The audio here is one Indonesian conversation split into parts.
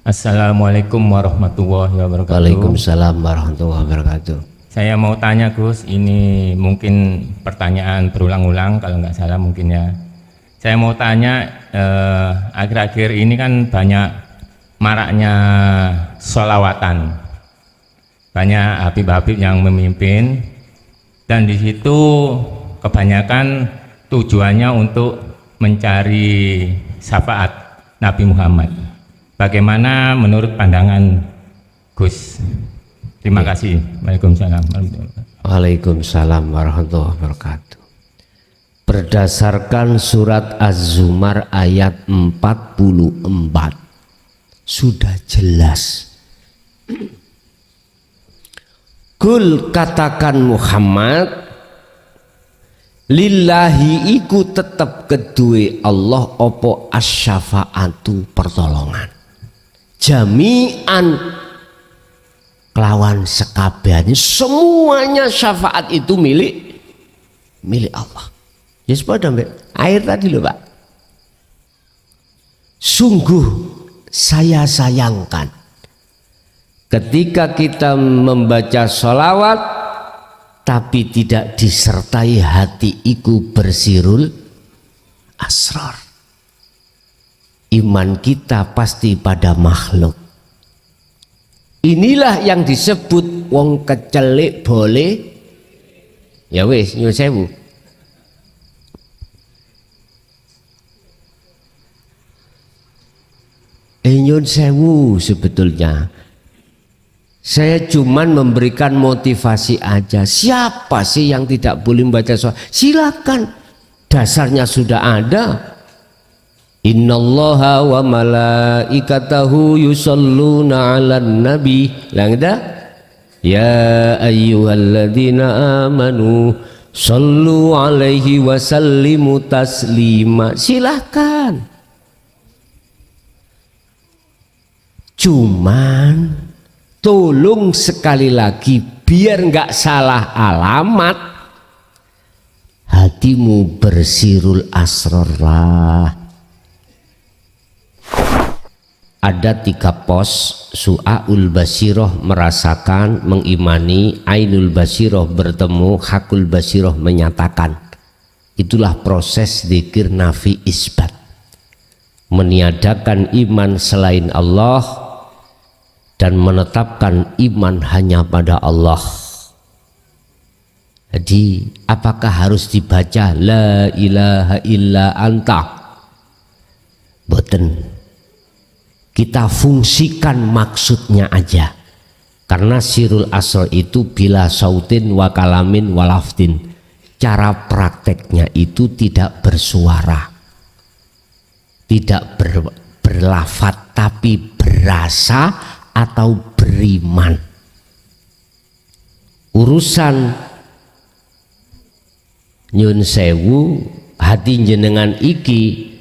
Assalamualaikum warahmatullahi wabarakatuh. Waalaikumsalam warahmatullahi wabarakatuh. Saya mau tanya Gus, ini mungkin pertanyaan berulang-ulang kalau nggak salah mungkin ya. Saya mau tanya, akhir-akhir ini kan banyak maraknya sholawatan, banyak habib-habib yang memimpin, dan di situ kebanyakan tujuannya untuk mencari syafaat Nabi Muhammad. Bagaimana menurut pandangan Gus? Terima kasih. Waalaikumsalam. Waalaikumsalam warahmatullahi wabarakatuh. Berdasarkan surat Az-Zumar ayat 44 sudah jelas. Kul, katakan Muhammad, lillahi iku tetep kedue Allah opo asyafaatu pertolongan jami'an kelawan sekabehane, semuanya syafaat itu milik Allah. Ya sepada air tadi loh Pak. Sungguh saya sayangkan ketika kita membaca sholawat tapi tidak disertai hati iku bersirul asrar. Iman kita pasti pada makhluk. Inilah yang disebut wong kecelik boleh ya wis nyuwun sewu. Nyuwun sewu sebetulnya. Saya cuman memberikan motivasi aja. Siapa sih yang tidak boleh membaca sholawat? Silakan. Dasarnya sudah ada. Innallaha wa malaikatahu yusholluna 'alan nabi. Langda? Ya ayyuhalladzina amanu shollu 'alaihi wa sallimu taslima. Silakan. Cuman tolong sekali lagi biar nggak salah alamat, hatimu bersirul asrar lah. Ada 3 pos. Su'aul basiroh merasakan, mengimani. Ainul basiroh bertemu. Hakul basiroh menyatakan. Itulah proses dzikir nafi isbat, meniadakan iman selain Allah dan menetapkan iman hanya pada Allah. Jadi apakah harus dibaca la ilaha illa anta? Boten. Kita fungsikan maksudnya aja. Karena sirul asrar itu bila sautin wa kalamin walaftin. Cara prakteknya itu tidak bersuara, tidak berlafat, tapi berasa atau beriman. Urusan nyun sewu hati jenengan iki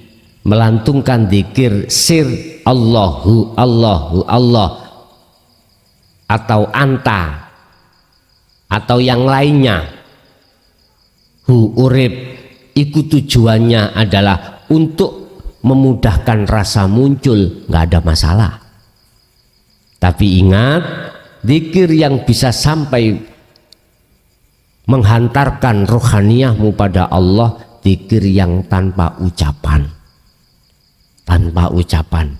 melantungkan dzikir sir Allahu Allahu Allah atau anta atau yang lainnya, hu urip, itu tujuannya adalah untuk memudahkan rasa muncul, nggak ada masalah. Tapi ingat, dzikir yang bisa sampai menghantarkan rohaniyahmu pada Allah, dzikir yang tanpa ucapan. Tanpa ucapan.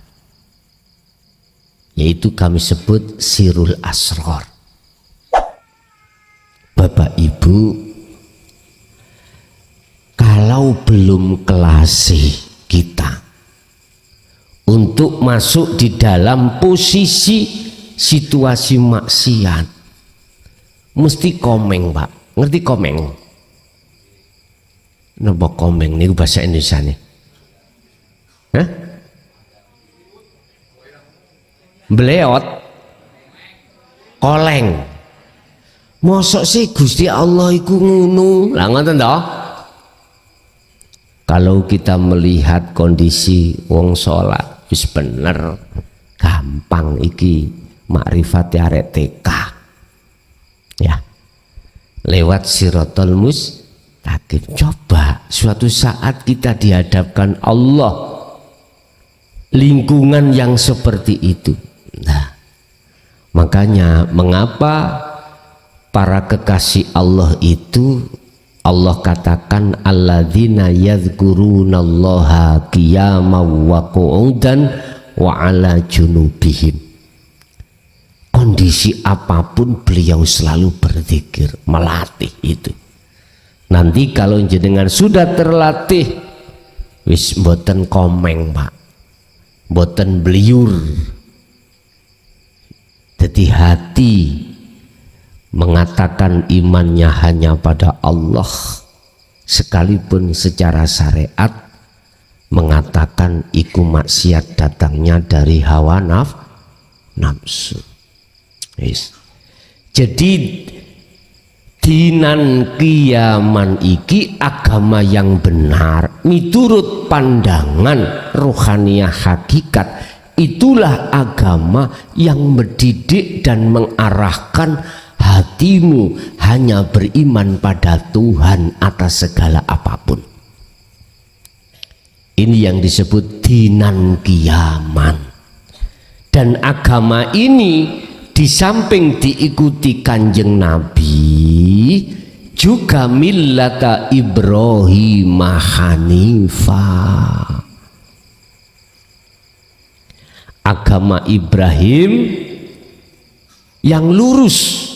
Yaitu kami sebut sirul asrar. Bapak Ibu, kalau belum kelasi kita untuk masuk di dalam posisi situasi maksiat, mesti komeng Pak. Ngerti komeng? Napa komeng niku bahasa Indonesia nih? Hah? Beleot, koleng. Mosok sih Gusti Allah iku ngono? Lah ngoten toh? Kalau kita melihat kondisi wong sholat wis bener, gampang iki makrifat arek TK. Ya. Lewat siratal mustaqim. Coba suatu saat kita dihadapkan Allah lingkungan yang seperti itu. Nah, makanya mengapa para kekasih Allah itu Allah katakan alladzina yadhkurunallaha qiyaman wa qu'udan wa ala junubihim. Kondisi apapun beliau selalu berzikir, melatih itu. Nanti kalau jenengan sudah terlatih, wis mboten komeng Pak, mboten beliur. Jadi hati mengatakan imannya hanya pada Allah, sekalipun secara syariat mengatakan iku maksiat datangnya dari hawa nafsu. Yes. Jadi dinan kiaman iki agama yang benar miturut pandangan rohaniah hakikat, itulah agama yang mendidik dan mengarahkan hatimu hanya beriman pada Tuhan atas segala apapun. Ini yang disebut dinan kiaman. Dan agama ini di samping diikuti Kanjeng Nabi, juga millata Ibrahim Hanifah. Agama Ibrahim yang lurus.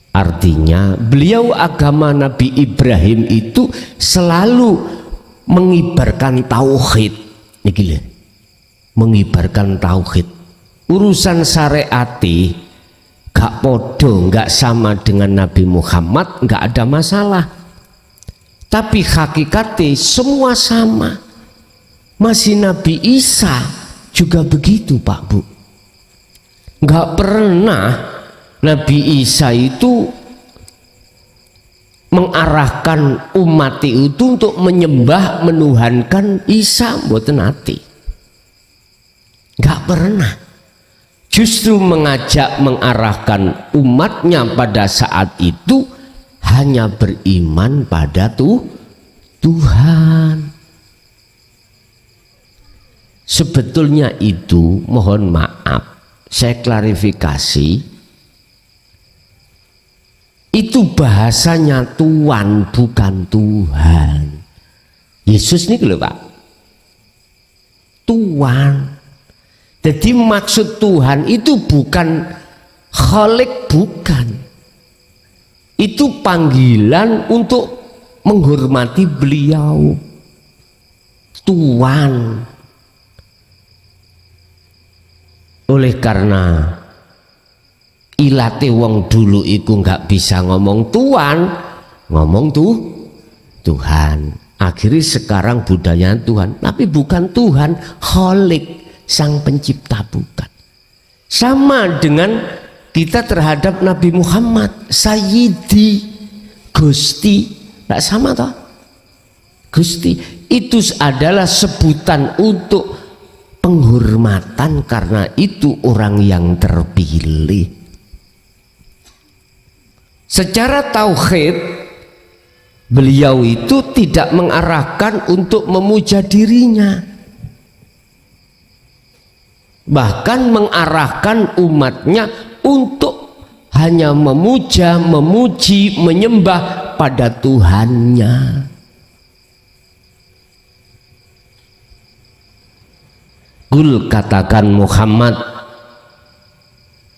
Artinya beliau agama Nabi Ibrahim itu selalu mengibarkan tauhid. Niki, mengibarkan tauhid. Urusan syariati gak podo, gak sama dengan Nabi Muhammad, gak ada masalah. Tapi hakikatnya semua sama. Masih Nabi Isa juga begitu Pak Bu. Gak pernah Nabi Isa itu mengarahkan umat itu untuk menyembah menuhankan Isa, mboten nate. Gak pernah. Justru mengajak mengarahkan umatnya pada saat itu hanya beriman pada Tuhan. Sebetulnya itu, mohon maaf, saya klarifikasi, itu bahasanya Tuhan bukan Tuhan. Yesus ini loh Pak, Tuhan. Jadi maksud Tuhan itu bukan Khalik, bukan. Itu panggilan untuk menghormati beliau, Tuhan. Oleh karena ilate wong dulu itu nggak bisa ngomong Tuhan, ngomong Tuhan. Akhirnya sekarang budaya Tuhan, tapi bukan Tuhan, Khalik, Sang Pencipta, bukan. Sama dengan kita terhadap Nabi Muhammad, Sayyidi, Gusti, tidak sama toh? Gusti itu adalah sebutan untuk penghormatan karena itu orang yang terpilih. Secara tauhid beliau itu tidak mengarahkan untuk memuja dirinya, bahkan mengarahkan umatnya untuk hanya memuja, memuji, menyembah pada Tuhannya. Kul, katakan Muhammad,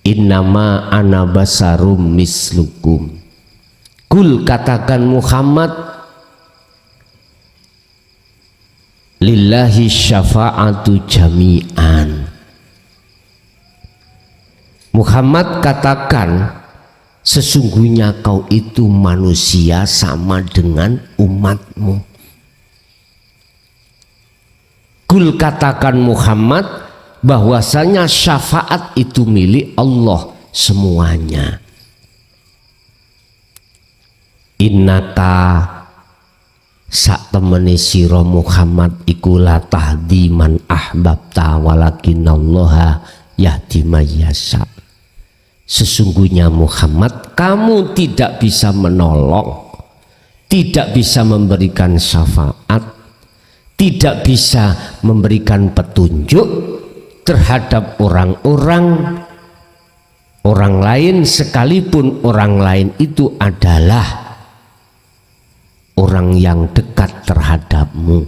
innama ana basarum mislukum. Kul, katakan Muhammad, lillahi syafa'atu jami'an. Muhammad katakan, sesungguhnya kau itu manusia sama dengan umatmu. Kul, katakan Muhammad, bahwasanya syafaat itu milik Allah semuanya. Innaka sak temene sira Muhammad iku la tahdi man ahbabta walakinallaha yahdi may yasha. Sesungguhnya Muhammad, kamu tidak bisa menolong, tidak bisa memberikan syafaat, tidak bisa memberikan petunjuk terhadap orang lain, sekalipun orang lain itu adalah orang yang dekat terhadapmu.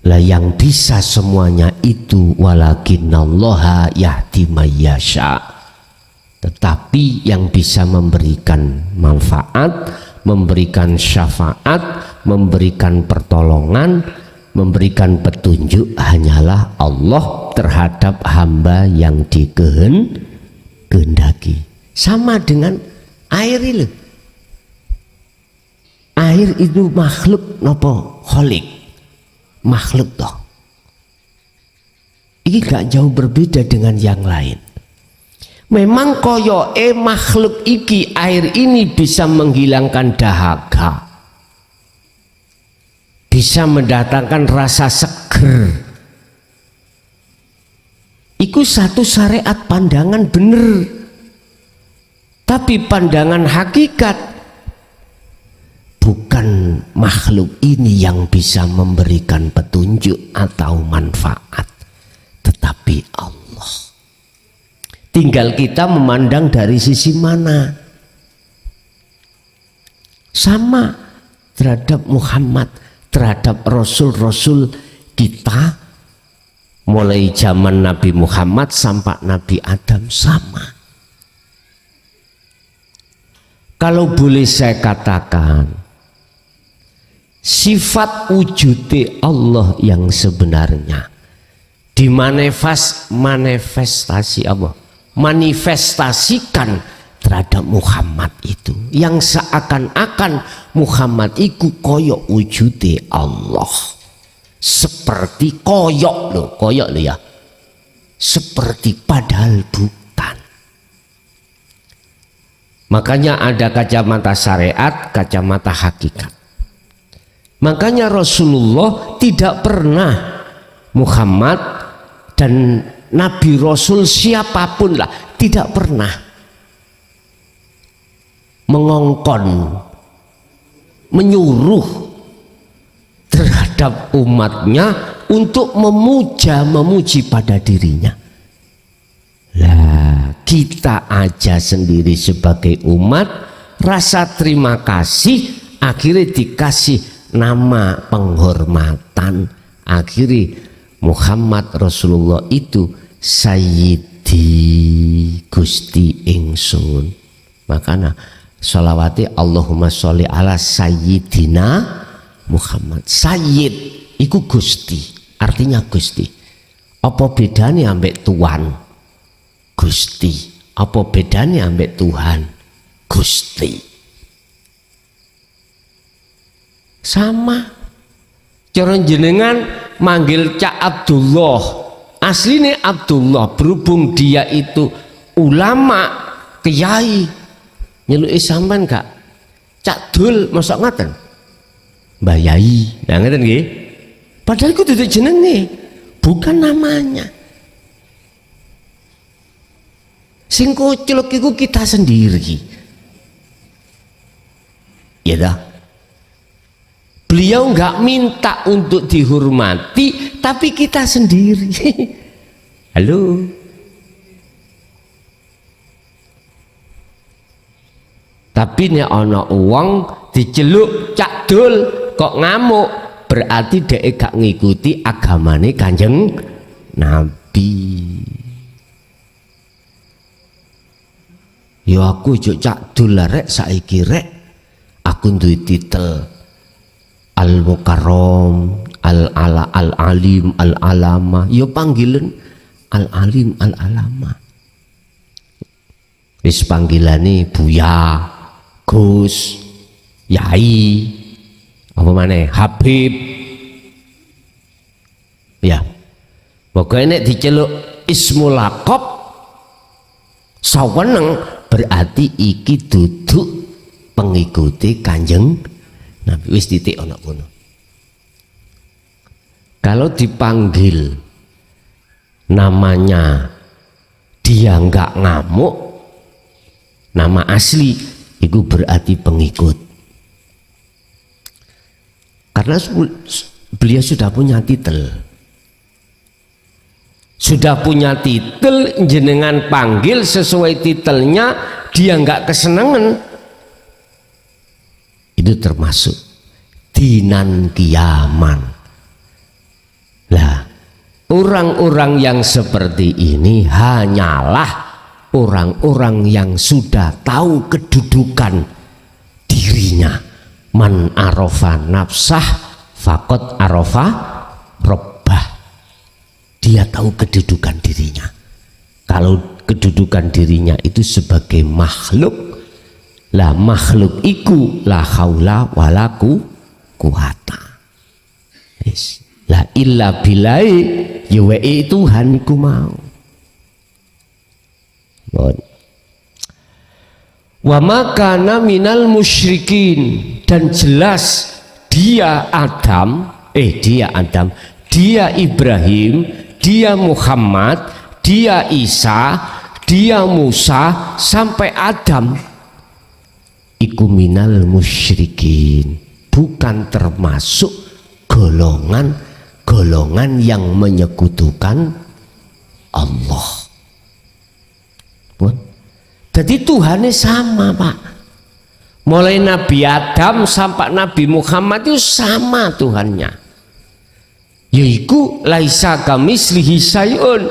Lah yang bisa semuanya itu walakinallaha yahdi mayyasha. Tetapi yang bisa memberikan manfaat, memberikan syafaat, memberikan pertolongan, memberikan petunjuk hanyalah Allah terhadap hamba yang dikehendaki. Sama dengan air itu. Air itu makhluk nopo kholik, makhluk toh. Ini gak jauh berbeda dengan yang lain. Memang koyoke makhluk iki, air ini bisa menghilangkan dahaga, bisa mendatangkan rasa seger. Iku satu syariat pandangan bener, tapi pandangan hakikat bukan makhluk ini yang bisa memberikan petunjuk atau manfaat, tetapi Allah. Tinggal kita memandang dari sisi mana. Sama terhadap Muhammad, terhadap Rasul-Rasul kita, mulai zaman Nabi Muhammad sampai Nabi Adam sama. Kalau boleh saya katakan, sifat wujud Allah yang sebenarnya manifestasi Allah, manifestasikan terhadap Muhammad itu, yang seakan-akan Muhammad itu koyok wujud Allah, seperti koyok loh ya, seperti padahal bukan. Makanya ada kacamata syariat, kacamata hakikat. Makanya Rasulullah tidak pernah, Muhammad dan Nabi Rasul siapapun lah, tidak pernah mengongkon, menyuruh terhadap umatnya untuk memuji pada dirinya. Lah kita aja sendiri sebagai umat rasa terima kasih akhirnya dikasih nama penghormatan, akhirnya Muhammad Rasulullah itu Sayyidi Gusti ingsun. Makanya sholawati Allahumma sholli ala Sayyidina Muhammad. Sayyid iku Gusti, artinya Gusti. Apa bedanya ambek Tuhan? Gusti. Apa bedanya ambek Tuhan? Gusti. Sama. Cara jenengan manggil Cak Abdullah, aslinya Abdullah, berhubung dia itu ulama, kiai, nyeluki sampean gak Cak Dul, masa ngaten Mbah Yai, nah ngaten nggih. Padahal itu duduk jenenge, bukan namanya. Sing kuculuk iku kita sendiri. Ya dah. Beliau nggak minta untuk dihormati, tapi kita sendiri. Halo. Tapi nek ana uang diceluk Cak Dul kok ngamuk, berarti dhek gak ngikuti agamane Kanjeng Nabi. Ya aku juk Cak Dul rek, saiki rek aku duwe titel Al-Mukarram, Al-Ala, Al-Alim, Al-Alama. Ya panggilan Al-Alim, Al-Alama. Wis panggilane Buya, Gus, Yai, apa maneh, Habib. Ya. Pokoknya nek diceluk ismul laqab saweneng, berarti iki duduk pengikuti Kanjeng Nabi. Wis titik ana kono. Kalau dipanggil namanya dia enggak ngamuk, nama asli itu berarti pengikut. Karena beliau sudah punya titel. Sudah punya titel, jenengan panggil sesuai titelnya, dia nggak kesenangan, itu termasuk dinan kiaman. Lah, orang-orang yang seperti ini hanyalah orang-orang yang sudah tahu kedudukan dirinya. Man arafa nafsah faqad arafa rabbah. Dia tahu kedudukan dirinya. Kalau kedudukan dirinya itu sebagai makhluk, lah makhluk iku la haula wala quwata. Yes. La illa bilai yuwei Tuhan ku mau. Bon. Wa makana minal musyrikin, dan jelas dia Adam, dia Ibrahim, dia Muhammad, dia Isa, dia Musa sampai Adam iku minal musyrikin, bukan termasuk golongan yang menyekutukan Allah. Jadi Tuhannya sama, Pak. Mulai Nabi Adam sampai Nabi Muhammad itu sama Tuhannya. Yaiku laisa kamislihi syai'un.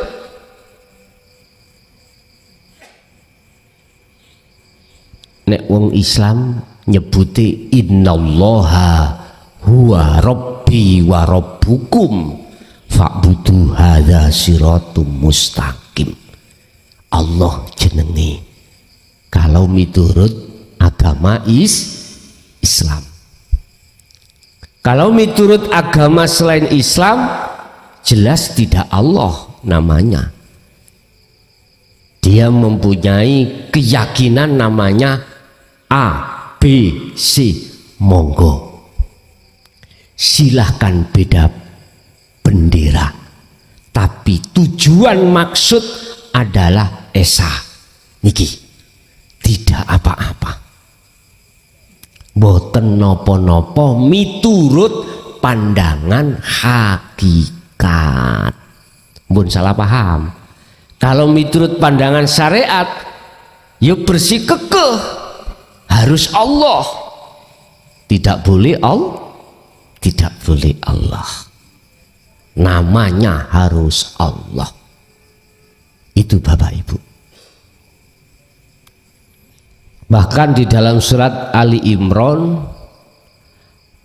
Nek wong Islam nyebuti innallaha huwa rabbi wa rabbukum fa'budu hadza siratum mustaqim. Allah jenenge kalau miturut agama Islam. Kalau miturut agama selain Islam, jelas tidak Allah namanya. Dia mempunyai keyakinan namanya A, B, C. Monggo, silahkan beda bendera, tapi tujuan maksud adalah esa niki, tidak apa-apa. Boten nopo-nopo miturut pandangan hakikat. Bun salah paham. Kalau miturut pandangan syariat, yuk bersih kekeh harus Allah. Tidak boleh Allah. Namanya harus Allah. Itu Bapak Ibu. Bahkan di dalam surat Ali Imran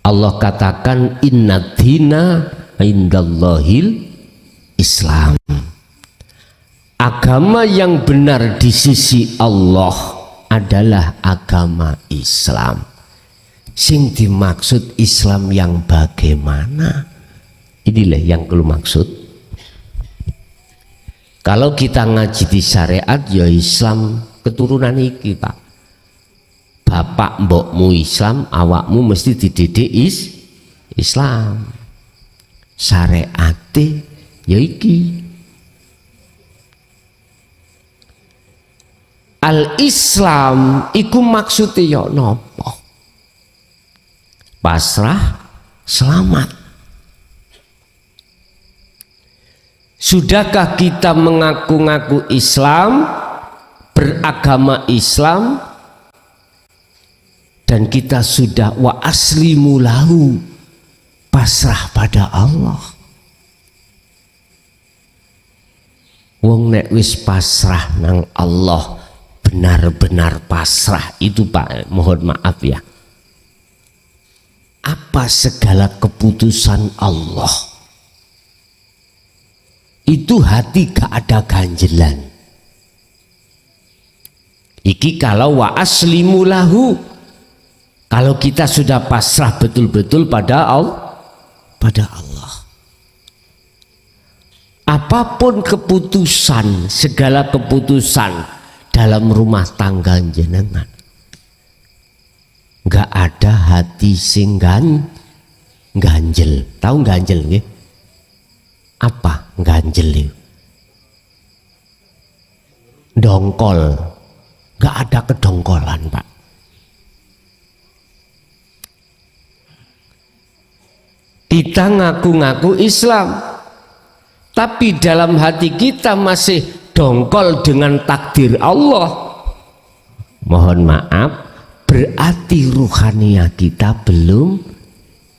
Allah katakan inna dina indallahil Islam. Agama yang benar di sisi Allah adalah agama Islam. Sing dimaksud Islam yang bagaimana? Inilah yang perlu maksud. Kalau kita ngaji di syariat ya Islam keturunan iki, Pak. Bapak mbokmu Islam, awakmu mesti dididik Islam. Syariate ya iki. Al-Islam iku maksudnya ya nopo? Pasrah, selamat. Sudahkah kita mengaku-ngaku Islam, beragama Islam, dan kita sudah wa aslimu lahu, pasrah pada Allah? Wong nek wis pasrah nang Allah, benar-benar pasrah itu, Pak, mohon maaf ya, apa segala keputusan Allah itu hati gak ada ganjelan. Iki kalau wa aslimu lahu, kalau kita sudah pasrah betul-betul pada Allah, apapun keputusan, segala keputusan dalam rumah tangga jenengan, nggak ada hati sing ganjel. Tahu ganjel nggih? Apa ganjel itu? Dongkol. Nggak ada kedongkolan, Pak. Kita ngaku-ngaku Islam, tapi dalam hati kita masih dongkol dengan takdir Allah. Mohon maaf, berarti ruhaniah kita belum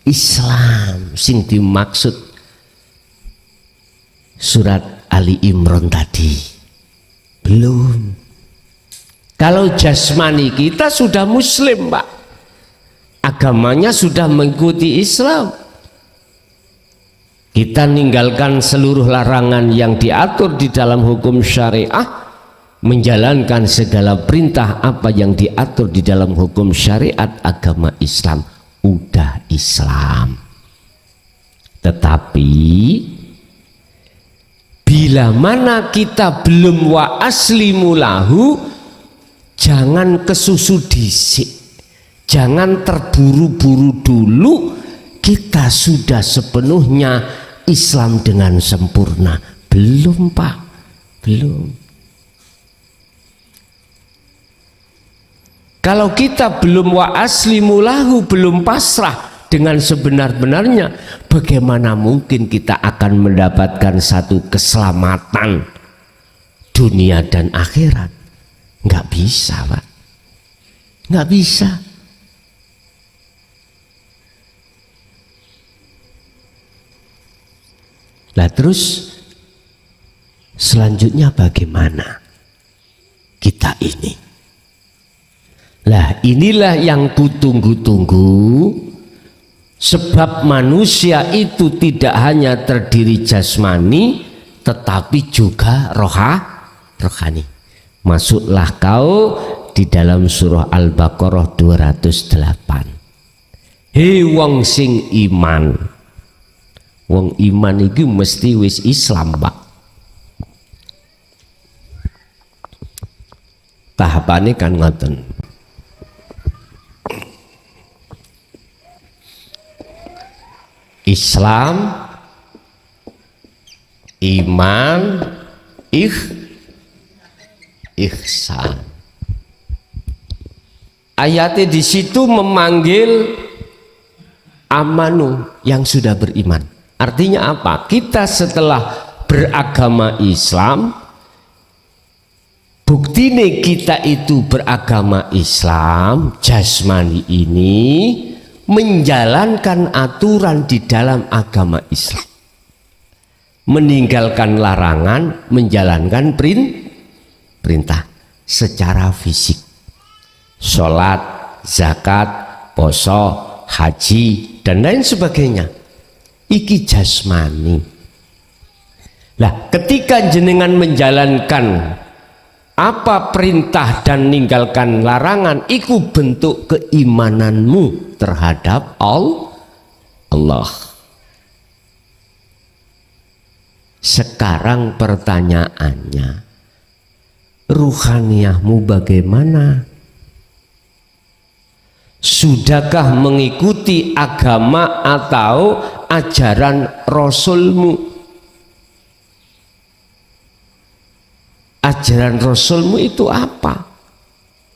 Islam sing dimaksud surat Ali Imran tadi. Belum. Kalau jasmani kita sudah muslim, Pak. Agamanya sudah mengikuti Islam. Kita ninggalkan seluruh larangan yang diatur di dalam hukum syariah, menjalankan segala perintah apa yang diatur di dalam hukum syariat agama Islam. Udah Islam. Tetapi bila mana kita belum wa aslimu lahu, jangan kesusu disik, jangan terburu-buru dulu. Kita sudah sepenuhnya Islam dengan sempurna. Belum, Pak, belum. Kalau kita belum wa aslimu lahu, belum pasrah dengan sebenar-benarnya, bagaimana mungkin kita akan mendapatkan satu keselamatan dunia dan akhirat? Nggak bisa, Pak, nggak bisa. Lah terus selanjutnya bagaimana kita ini? Lah inilah yang kutunggu-tunggu, sebab manusia itu tidak hanya terdiri jasmani tetapi juga rohani. Masuklah kau di dalam surah Al-Baqarah 208. Hei wong sing iman. Wong iman iki mesti wis Islam, Pak. Tahapane kan ngoten. Islam, iman, ihsan. Ayatnya di situ memanggil amanu yang sudah beriman. Artinya apa? Kita setelah beragama Islam, bukti nih kita itu beragama Islam, jasmani ini menjalankan aturan di dalam agama Islam, meninggalkan larangan, menjalankan perintah secara fisik, sholat, zakat, poso, haji dan lain sebagainya. Iki jasmani. Lah ketika jenengan menjalankan apa perintah dan ninggalkan larangan, iku bentuk keimananmu terhadap Allah. Sekarang pertanyaannya, ruhaniyahmu bagaimana? Sudahkah mengikuti agama atau ajaran Rasulmu? Ajaran Rasulmu itu apa?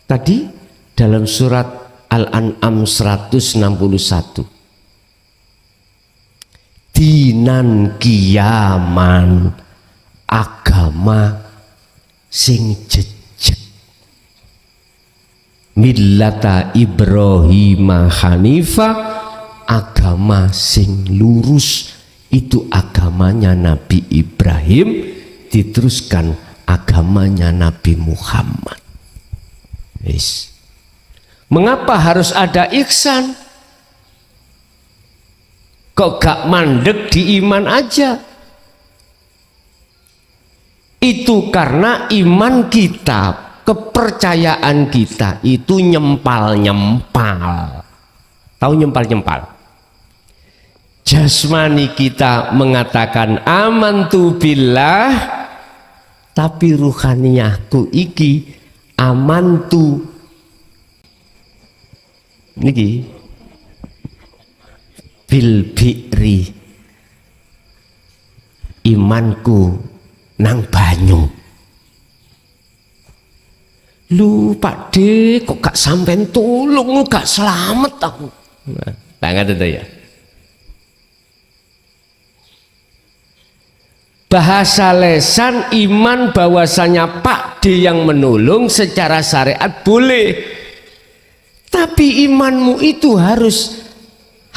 Tadi dalam surat Al-An'am 161. Dinan kiaman, agama sing jejeg. Millata Ibrahim Hanifa, agama sing lurus. Itu agamanya Nabi Ibrahim, diteruskan agamanya Nabi Muhammad. Yes. Mengapa harus ada ihsan? Kok gak mandek di iman aja? Itu karena iman kita, kepercayaan kita itu nyempal-nyempal. Tahu nyempal-nyempal? Jasmani kita mengatakan amantu billah, tapi ruhaniyahku iki amantu niki bil bi'ri, imanku nang banyu. Lu Pak D kok gak sampean tulung, gak selamat aku. Nah, banget itu ya. bahasa lesan iman bahwasanya Pak D yang menolong secara syariat boleh, tapi imanmu itu harus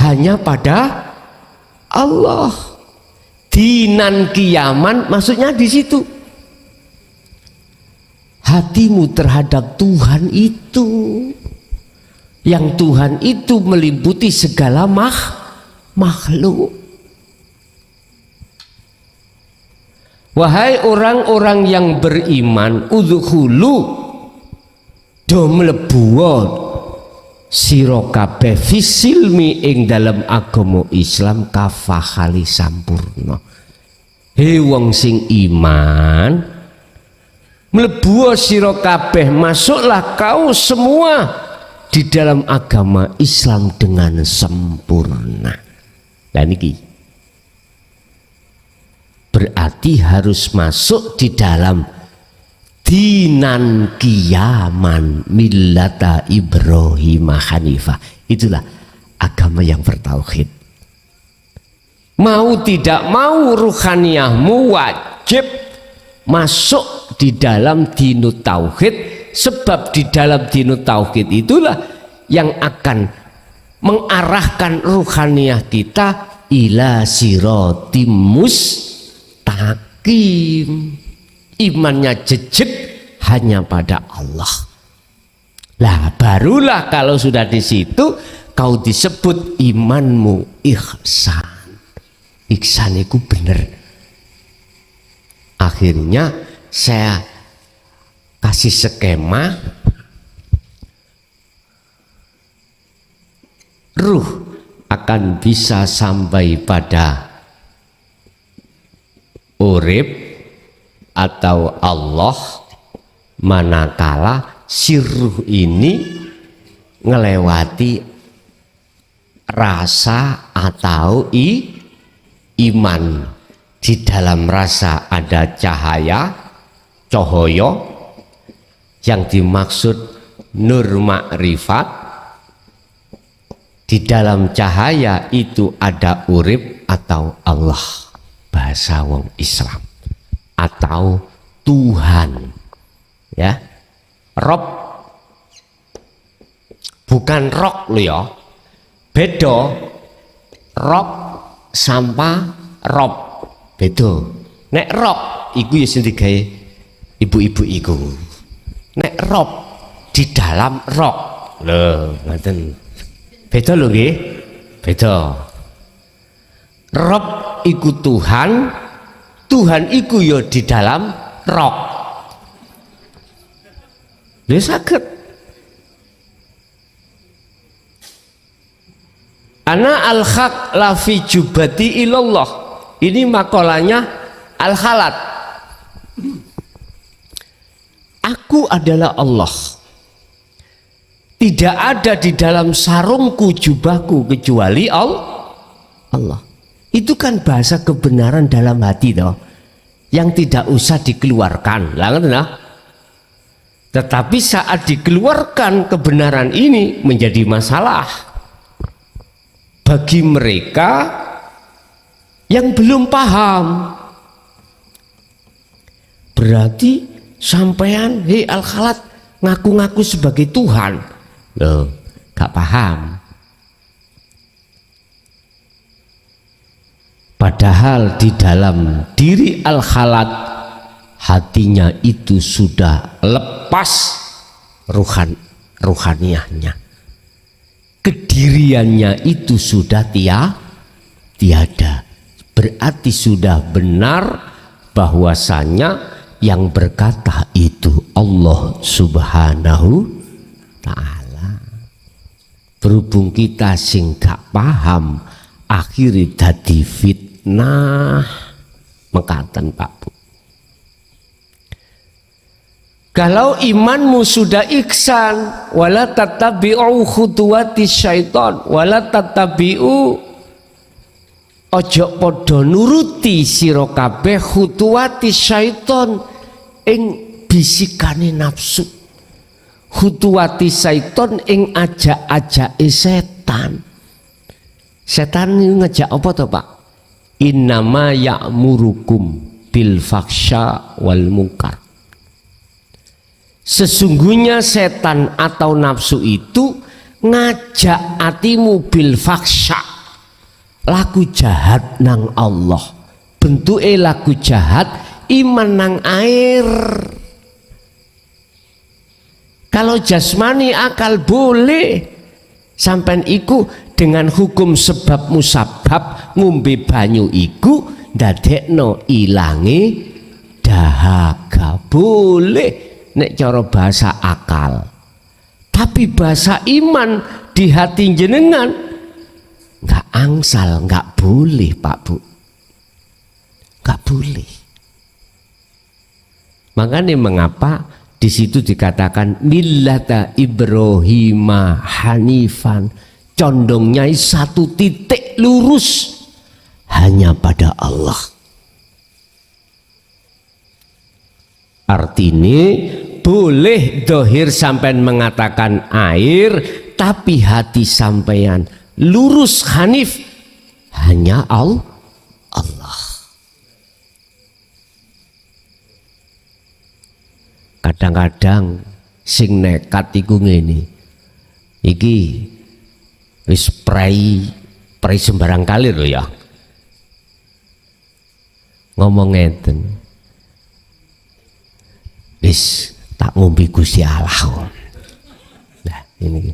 hanya pada Allah. Dinan kiaman maksudnya di situ hatimu terhadap Tuhan itu, yang Tuhan itu meliputi segala makhluk. Wahai orang-orang yang beriman, udkhulu do mlebu sira kabeh fisilmi ing dalam agama Islam kafahali sampurna. He wong sing iman, mlebu sira kabeh, masuklah kau semua di dalam agama Islam dengan sempurna. Lah niki berarti harus masuk di dalam dinan kiaman millata Ibrahim Hanifah. Itulah agama yang bertauhid. Mau tidak mau ruhaniyahmu wajib masuk di dalam dinut tauhid, sebab di dalam dinut tauhid itulah yang akan mengarahkan ruhaniyah kita ila siratim mustaqim. Imannya jejak hanya pada Allah. Lah barulah kalau sudah di situ kau disebut imanmu ihsan. Ihsan itu bener. Akhirnya saya kasih skema ruh akan bisa sampai pada urip atau Allah manakala si ruh ini ngelewati rasa atau iman. Di dalam rasa ada cahaya, cahaya yang dimaksud nur makrifat. Di dalam cahaya itu ada urip atau Allah, bahasa wong Islam, atau Tuhan, ya. Rob bukan rok lo ya, beda. Rob sampai rob beda. Nek rob iku ya sing digawe ibu-ibu iku. Nek rob di dalam rok lho, ngoten. Beda lho nggih, beda. Rob iku Tuhan, Tuhan iku ya di dalam rok. Lha saged. Ana al-haq la fi jubati ilallah. Ini makalahnya Al-Khalat. Aku adalah Allah. Tidak ada di dalam sarungku jubahku kecuali Allah. Itu kan bahasa kebenaran dalam hati toh, yang tidak usah dikeluarkan. Tetapi saat dikeluarkan kebenaran ini menjadi masalah bagi mereka yang belum paham. Berarti sampean Al-Khalat ngaku-ngaku sebagai Tuhan. Loh, gak paham. Padahal di dalam diri Al-Khalat hatinya itu sudah lepas ruhaniyahnya. Kediriannya itu sudah tiada. Berarti sudah benar bahwasanya yang berkata itu Allah Subhanahu Ta'ala. Berhubung kita sing gak paham, akhirnya dadi fitnah mekaten Pak Bu. Kalau imanmu sudah ihsan, wala tattabi'u khutuwati syaiton, wala tattabi'u, ojo podo nuruti sira kabeh khutuwati syaiton ing bisikane nafsu. Khutuwati syaiton ing ajak-ajake setan. Setan ngejak apa to Pak? Innama ya'murukum bil faksha wal munkar. Sesungguhnya setan atau nafsu itu ngajak atimu bil faksha, laku jahat nang Allah, bentuke laku jahat, iman nang air. Kalau jasmani akal boleh, sampean iku dengan hukum sebab musabab ngombe banyu iku ndadekno ilange dahaga, boleh nek cara bahasa akal. Tapi bahasa iman di hati jenengan nggak angsal, nggak boleh Pak Bu, nggak boleh. Makanya mengapa di situ dikatakan millata Ibrahima hanifan, condongnya satu titik lurus hanya pada Allah. Artinya boleh dohir sampean mengatakan air, tapi hati sampean lurus hanif hanya Allah. Kadang-kadang sing nekat iku ngene iki, wis prai sembarang kali lho ya, ngomong ngeten, wis tak ngombe Gusti Allah. Nah ini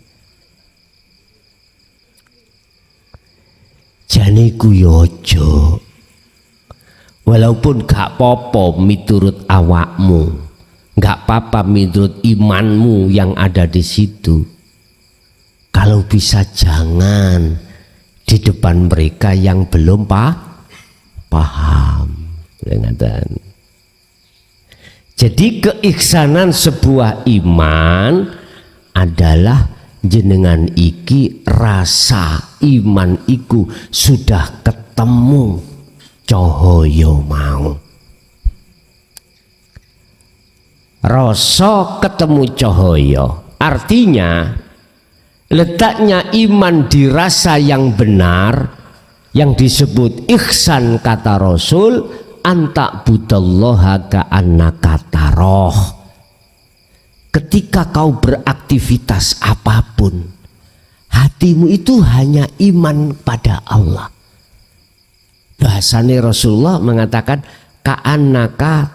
jane ku yo aja, walaupun gak apa-apa miturut awakmu, gak apa-apa miturut imanmu yang ada di situ. Kalau bisa jangan di depan mereka yang belum paham. Jadi keiksanan sebuah iman adalah jenengan iki rasa iman iku sudah ketemu cahaya mau. Rasa ketemu cahaya artinya letaknya iman di rasa yang benar yang disebut ihsan, kata Rasul, anta budallaha ka'annaka taroh. Ketika kau beraktivitas apapun, hatimu itu hanya iman pada Allah. Bahasanya Rasulullah mengatakan ka'annaka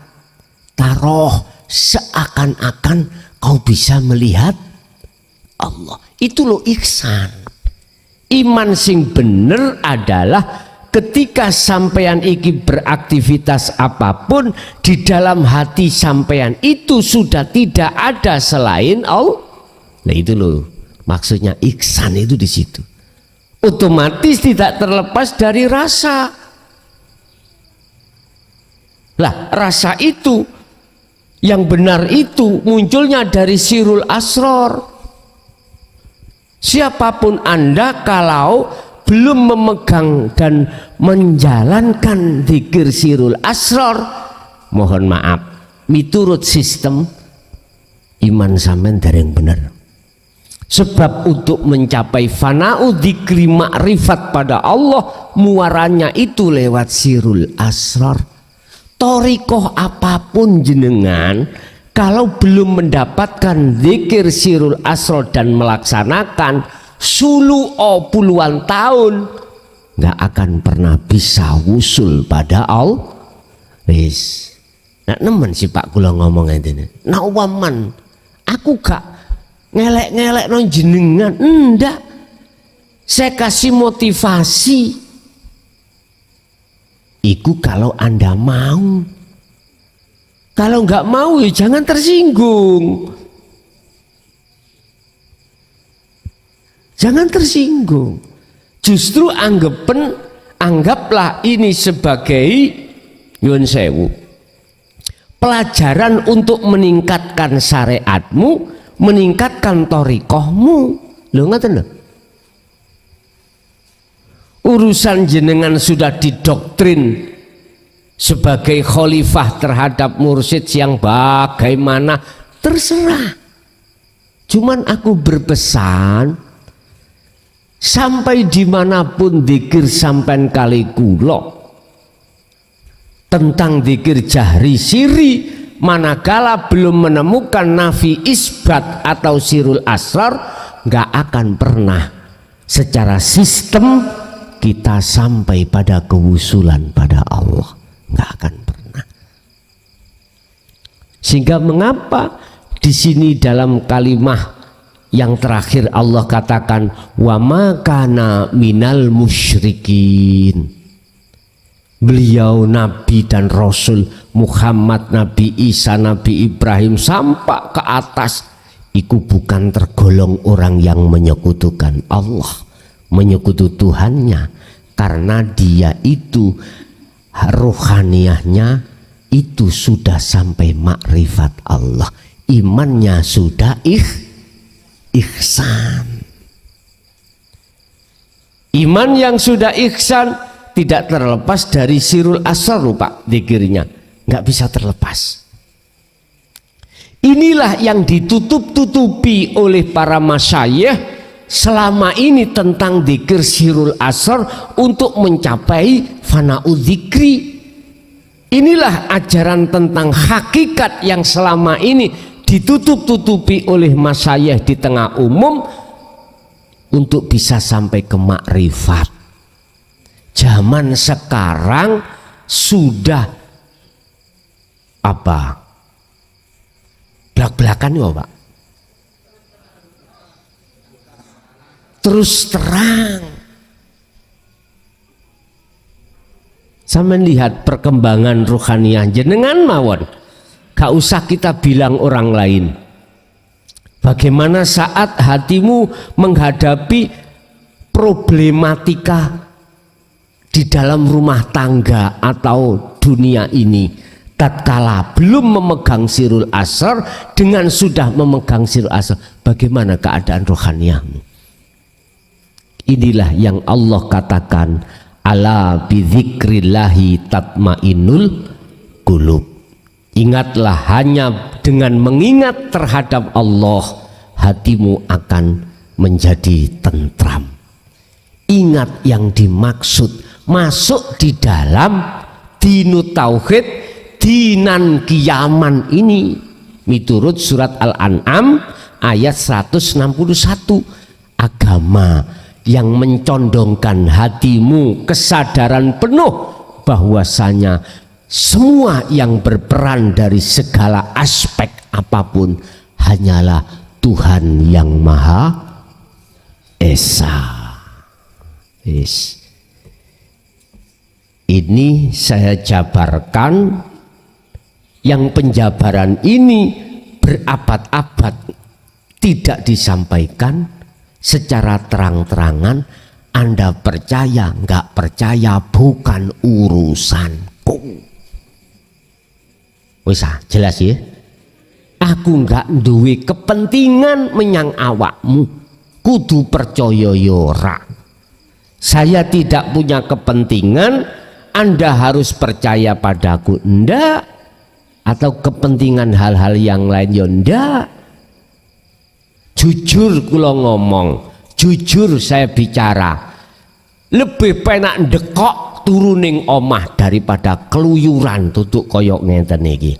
taroh, seakan-akan kau bisa melihat Allah. Itu loh ihsan. Iman sing bener adalah ketika sampean iki beraktivitas apapun, di dalam hati sampean itu sudah tidak ada selain Allah. Nah itu loh maksudnya ihsan itu di situ. Otomatis tidak terlepas dari rasa. Lah rasa itu yang benar itu munculnya dari sirul asror. Siapapun Anda kalau belum memegang dan menjalankan dzikir sirul asror, mohon maaf, miturut sistem iman sampean dereng bener. Sebab untuk mencapai fana'u dzikri ma'rifat pada Allah, muaranya itu lewat sirul asror. Torikoh apapun jenengan, kalau belum mendapatkan zikir sirul asror dan melaksanakan sulu puluhan tahun, nggak akan pernah bisa wusul pada Allah. Wis, nak nemen si Pak kula ngomong ngene. Nak waman, aku gak ngelek-ngelek non jenengan, ndak. Saya kasih motivasi. Iku kalau Anda mau. Kalau nggak mau ya jangan tersinggung. Jangan tersinggung. Justru anggaplah ini sebagai nyuwun sewu, pelajaran untuk meningkatkan syariatmu, meningkatkan thariqahmu. Lho ngoten lho. Urusan jenengan sudah didoktrin sebagai khalifah terhadap mursyid yang bagaimana, terserah. Cuman aku berpesan, sampai dimanapun dzikir sampean kali kula, tentang dzikir jahri siri, manakala belum menemukan nafi isbat atau sirul asrar, nggak akan pernah secara sistem kita sampai pada kewusulan pada Allah, nggak akan pernah. Sehingga mengapa di sini dalam kalimat yang terakhir Allah katakan wa ma kana minal musyrikin. Beliau Nabi dan Rasul Muhammad, Nabi Isa, Nabi Ibrahim sampai ke atas itu bukan tergolong orang yang menyekutukan Allah, menyekutu Tuhannya, karena dia itu rohaniahnya itu sudah sampai makrifat Allah, imannya sudah ihsan. Iman yang sudah ihsan tidak terlepas dari sirul asrar, Pak, dzikirnya nggak bisa terlepas. Inilah yang ditutup-tutupi oleh para masyayikh selama ini tentang dzikir sirul asrar untuk mencapai fana'udz dzikri. Inilah ajaran tentang hakikat yang selama ini ditutup-tutupi oleh masyayikh di tengah umum untuk bisa sampai ke makrifat. Zaman sekarang sudah apa? Belak-belakan ya, Pak. Terus terang. Saya melihat perkembangan rohaniah jenengan mawon. Gak usah kita bilang orang lain. Bagaimana saat hatimu menghadapi problematika di dalam rumah tangga atau dunia ini, tatkala belum memegang sirul asrar dengan sudah memegang sirul asrar, bagaimana keadaan rohaniahmu? Inilah yang Allah katakan, ala bidzikrillahi tatmainnul qulub. Ingatlah, hanya dengan mengingat terhadap Allah hatimu akan menjadi tentram. Ingat yang dimaksud, masuk di dalam dinut tauhid, dinan kiaman ini miturut surat Al-An'am ayat 161. Agama yang mencondongkan hatimu kesadaran penuh bahwasanya semua yang berperan dari segala aspek apapun hanyalah Tuhan yang Maha Esa. Yes. Ini saya jabarkan, yang penjabaran ini berabad-abad tidak disampaikan secara terang-terangan. Anda percaya nggak percaya bukan urusanku. Wis jelas ya. Aku nggak duwe kepentingan menyang awakmu, kudu percaya yo ora. Saya tidak punya kepentingan Anda harus percaya padaku, ndak, atau kepentingan hal-hal yang lain yo ndak. Jujur kula ngomong, jujur saya bicara, lebih penak ndekok turuning omah daripada keluyuran tutuk koyok ngenten iki.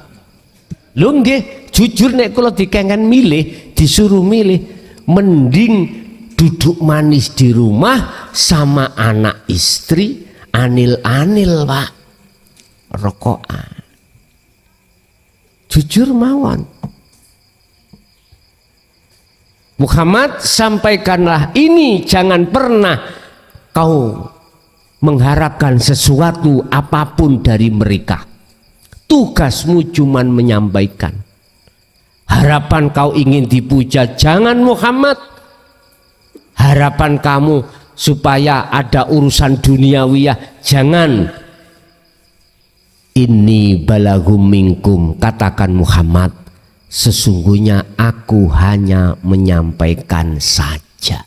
Lho nggih, jujur nek kula dikengen milih, disuruh milih, mending duduk manis di rumah sama anak istri, anil-anil Pak, rokokan. Jujur mawon. Muhammad, sampaikanlah ini, jangan pernah kau mengharapkan sesuatu apapun dari mereka. Tugasmu cuman menyampaikan. Harapan kau ingin dipuja, jangan Muhammad. Harapan kamu supaya ada urusan duniawiyah, jangan. Inni balagum minkum, katakan Muhammad, sesungguhnya aku hanya menyampaikan saja.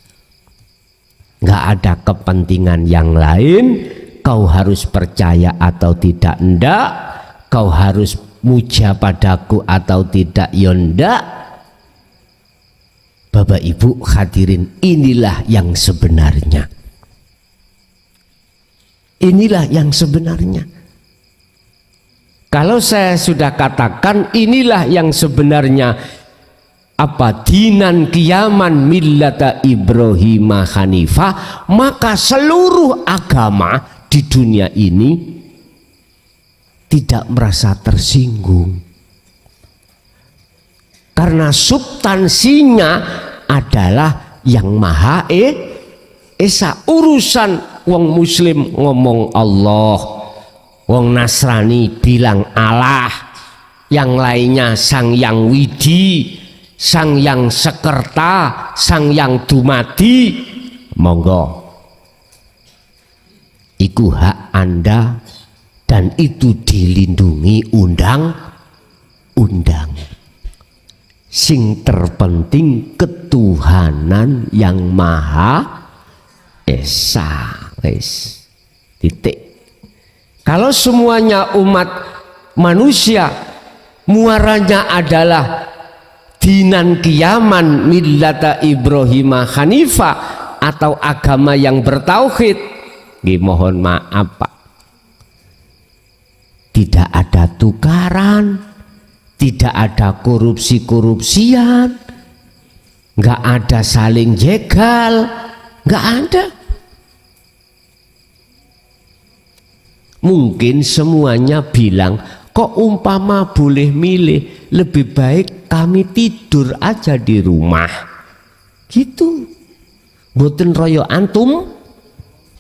Nggak ada kepentingan yang lain. Kau harus percaya atau tidak, ndak. Kau harus muja padaku atau tidak, ya ndak. Bapak Ibu hadirin, inilah yang sebenarnya. Inilah yang sebenarnya. Kalau saya sudah katakan inilah yang sebenarnya dinan qiyaman millata Ibrahim Hanifah, maka seluruh agama di dunia ini tidak merasa tersinggung, karena substansinya adalah yang Maha Esa. Urusan wong muslim ngomong Allah, wong Nasrani bilang Allah, yang lainnya Sang Yang Widi, Sang Yang Sekerta, Sang Yang Dumadi, monggo, iku hak Anda dan itu dilindungi undang-undang. Sing terpenting ketuhanan yang Maha Esa. Wis, titik. Kalau semuanya umat manusia muaranya adalah dinan qiyaman millata Ibrahim Hanifah atau agama yang bertauhid, mohon maaf Pak, tidak ada tukaran, tidak ada korupsi-korupsian, nggak ada saling jegal, nggak ada. Mungkin semuanya bilang, kok umpama boleh milih, lebih baik kami tidur aja di rumah gitu, boten royo antum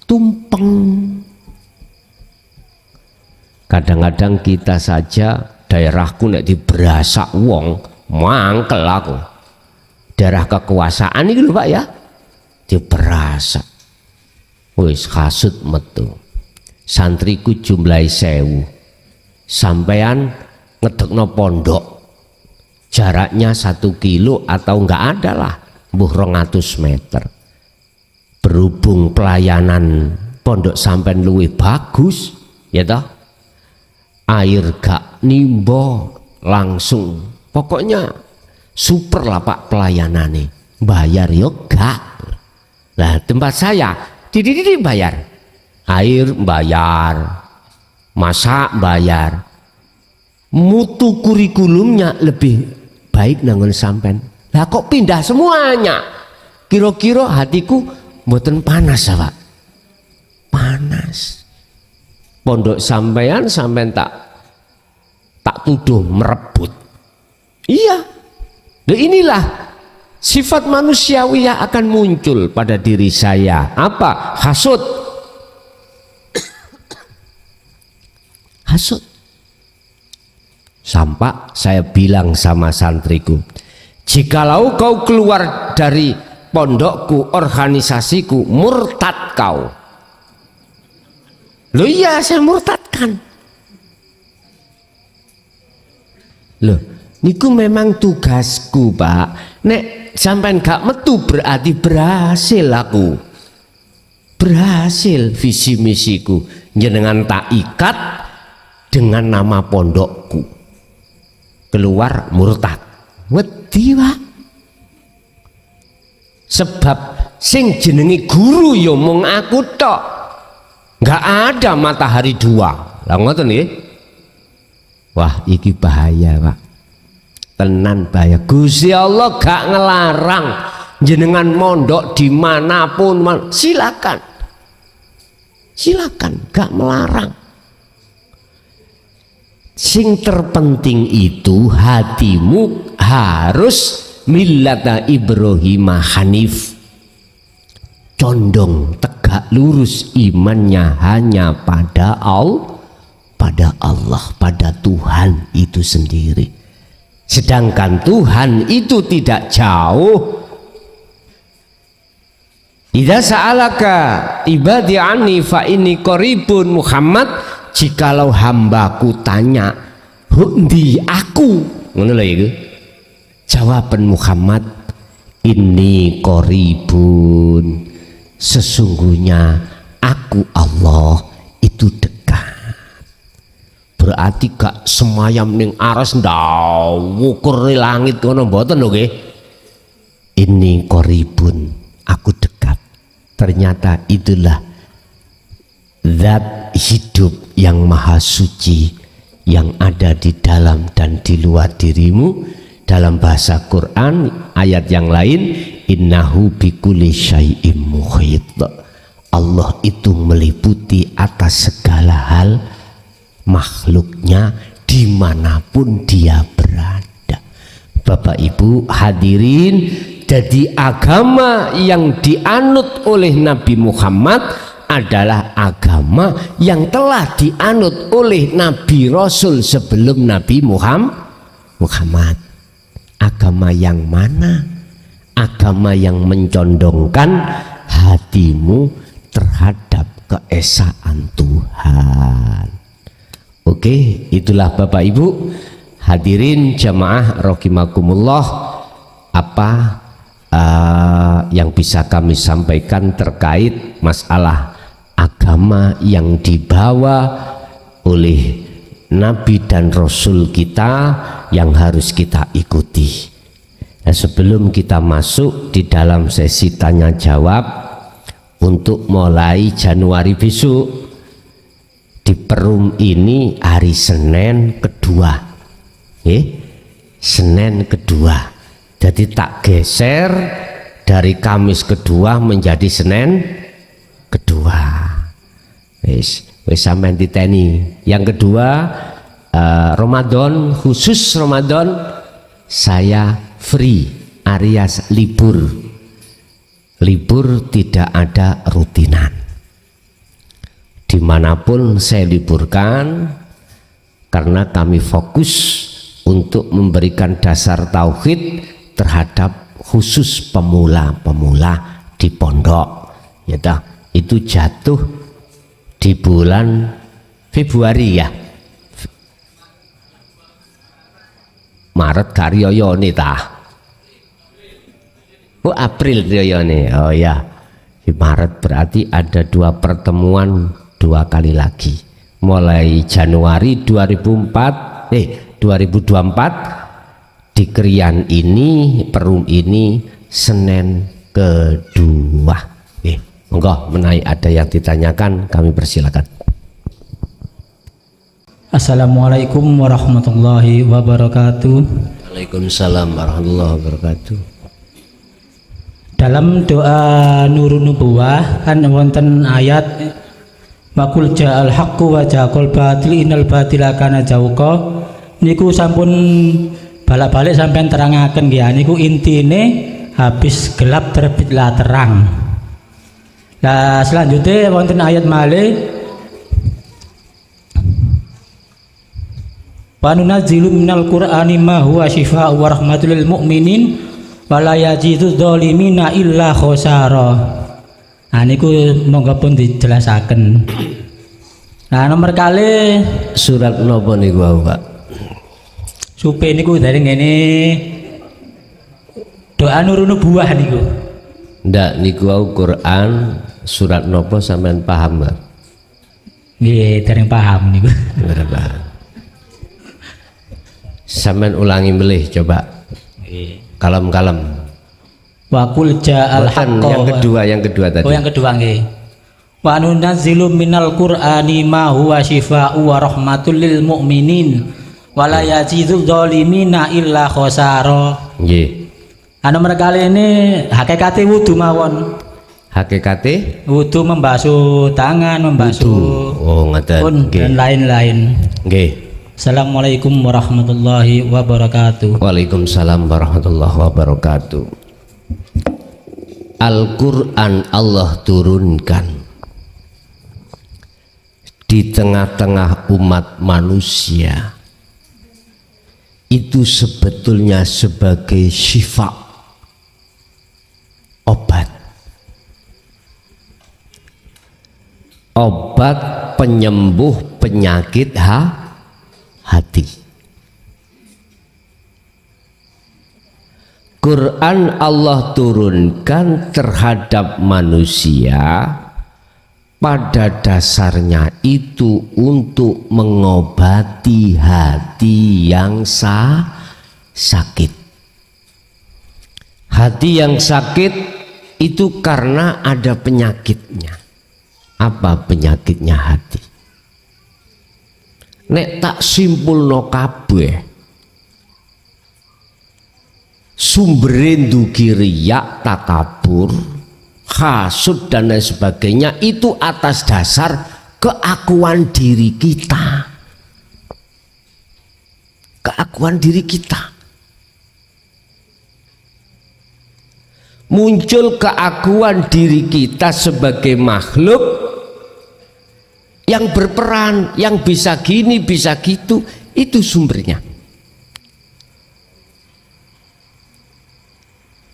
tumpeng. Kadang-kadang kita saja, daerahku nek diberasak wong mangkel aku, daerah kekuasaan ini lho Pak ya, diberasak wis kasut metu. Santriku jumlahi 1000, sampean ngedekno pondok jaraknya 1 kilo atau enggak ada lah, mbuh 200 meter. Berhubung pelayanan pondok sampean luwih bagus ya toh, air gak nimbo langsung, pokoknya super lah Pak pelayanannya, bayar yo gak. Lah tempat saya didi bayar, air bayar, masak bayar, mutu kurikulumnya lebih baik nangon sampean. Lah kok pindah semuanya? Kira-kira hatiku mboten panas ya Pak? Panas. Pondok sampean tak tuduh merebut. Iya. Nah inilah sifat manusiawi yang akan muncul pada diri saya. Apa? Hasud. Hasud. Sampai saya bilang sama santriku, jikalau kau keluar dari pondokku, organisasiku, murtad kau. Loh iya, saya murtadkan. Loh, niku memang tugasku Pak. Nek sampai gak metu berarti berhasil aku, berhasil visi misiku. Jenengan tak ikat dengan nama pondokku, keluar murtad, wedi Pak. Sebab sing jenengi guru yo mung aku tok, nggak ada matahari 2. Lah ngoten nggih. Wah iki bahaya Pak, tenan bahaya. Gusti Allah gak ngelarang jenengan mondok dimanapun, silakan, silakan, gak melarang. Sing terpenting itu hatimu harus millata Ibrahim Hanif, condong tegak lurus imannya hanya pada Allah, pada Tuhan itu sendiri. Sedangkan Tuhan itu tidak jauh. Idza sa'alaka ibadi anni fa inni qaribun Muhammad, jikalau hambaku tanya hundi aku, ngono lho iku. Jawaban Muhammad, ini qaribun, sesungguhnya aku Allah itu dekat. Berarti gak semayam ning aras ndawukur langit ngono mboten lho nggih. Ini qaribun, aku dekat. Ternyata itulah zat hidup yang maha suci, yang ada di dalam dan di luar dirimu. Dalam bahasa Quran ayat yang lain, innahu bikulli syai'im muhit. Allah itu meliputi atas segala hal makhluknya dimanapun dia berada. Bapak Ibu hadirin, jadi agama yang dianut oleh Nabi Muhammad adalah agama yang telah dianut oleh Nabi Rasul sebelum Nabi Muhammad. Agama yang mana? Agama yang mencondongkan hatimu terhadap keesaan Tuhan. Oke, itulah Bapak Ibu hadirin jamaah rahimakumullah apa yang bisa kami sampaikan terkait masalah agama yang dibawa oleh Nabi dan Rasul kita yang harus kita ikuti. Nah, sebelum kita masuk di dalam sesi tanya jawab untuk mulai Januari besok, di Perum ini hari Senin kedua, Senin kedua. Jadi tak geser dari Kamis kedua menjadi Senin kedua. Wis sampean titeni. Yang kedua, Ramadan, khusus Ramadan saya free alias libur tidak ada rutinan. Dimanapun saya liburkan karena kami fokus untuk memberikan dasar tauhid terhadap khusus pemula-pemula di pondok. Ya dah, itu jatuh di bulan Februari ya. Maret karyoyone ta. Oh April karyoyone. Oh ya. Di Maret berarti ada 2 pertemuan 2 kali lagi. Mulai Januari 2024 di Krian ini, Perum ini Senin kedua. Monggo menaik ada yang ditanyakan kami persilakan. Assalamualaikum warahmatullahi wabarakatuh. Waalaikumsalam warahmatullahi wabarakatuh. Dalam doa Nurun Nubuwah kan wonten ayat Wakul ja'al haqqu wa ja'al batil innal batila kana zahuqa. Niku sampun balak-balik sampean terangaken nggih. Niku intine habis gelap terbitlah terang. Nah selanjutnya wonten ayat malih wa nunazzilu minal qur'ani ma huwa syifaa'un wa rahmatul lil mu'minin wa la yazidu dzalimina illa khosara. Nah niku monggo pun dijelasaken. Nah nomor kali surat napa niku Pak? Supe niku dari ngene doa Nurun Nubuwah niku. Ndak niku Quran surat napa sampean paham Pak? Nggih, dereng paham niku. Berapa? Sampean ulangi melih coba. Kalem-kalem. Wa qul ja'al haqqo. Yang kedua tadi. Oh yang kedua nggih. Wa nunazzilu minal qur'ani ma huwa syifaa'un wa rahmatul lil mu'minin wa la yazidu dzalimina illa khosara. Nggih. Nomor kali ini hakikate wudu mawon. Hakikate Wudu membasuh tangan, membasuh ngoten. dan lain-lain. Nggih. Assalamualaikum warahmatullahi wabarakatuh. Waalaikumsalam warahmatullahi wabarakatuh. Al-Quran Allah turunkan di tengah-tengah umat manusia itu sebetulnya sebagai syifa, obat penyembuh penyakit hati. Quran Allah turunkan terhadap manusia pada dasarnya itu untuk mengobati hati yang sakit. Hati yang sakit itu karena ada penyakitnya. Apa penyakitnya hati? nek tak simpulno kabeh sumbere ndugi riya, takabur, hasud dan lain sebagainya itu atas dasar keakuan diri kita. Keakuan diri kita. Muncul keakuan diri kita sebagai makhluk yang berperan, yang bisa gini, bisa gitu, itu sumbernya.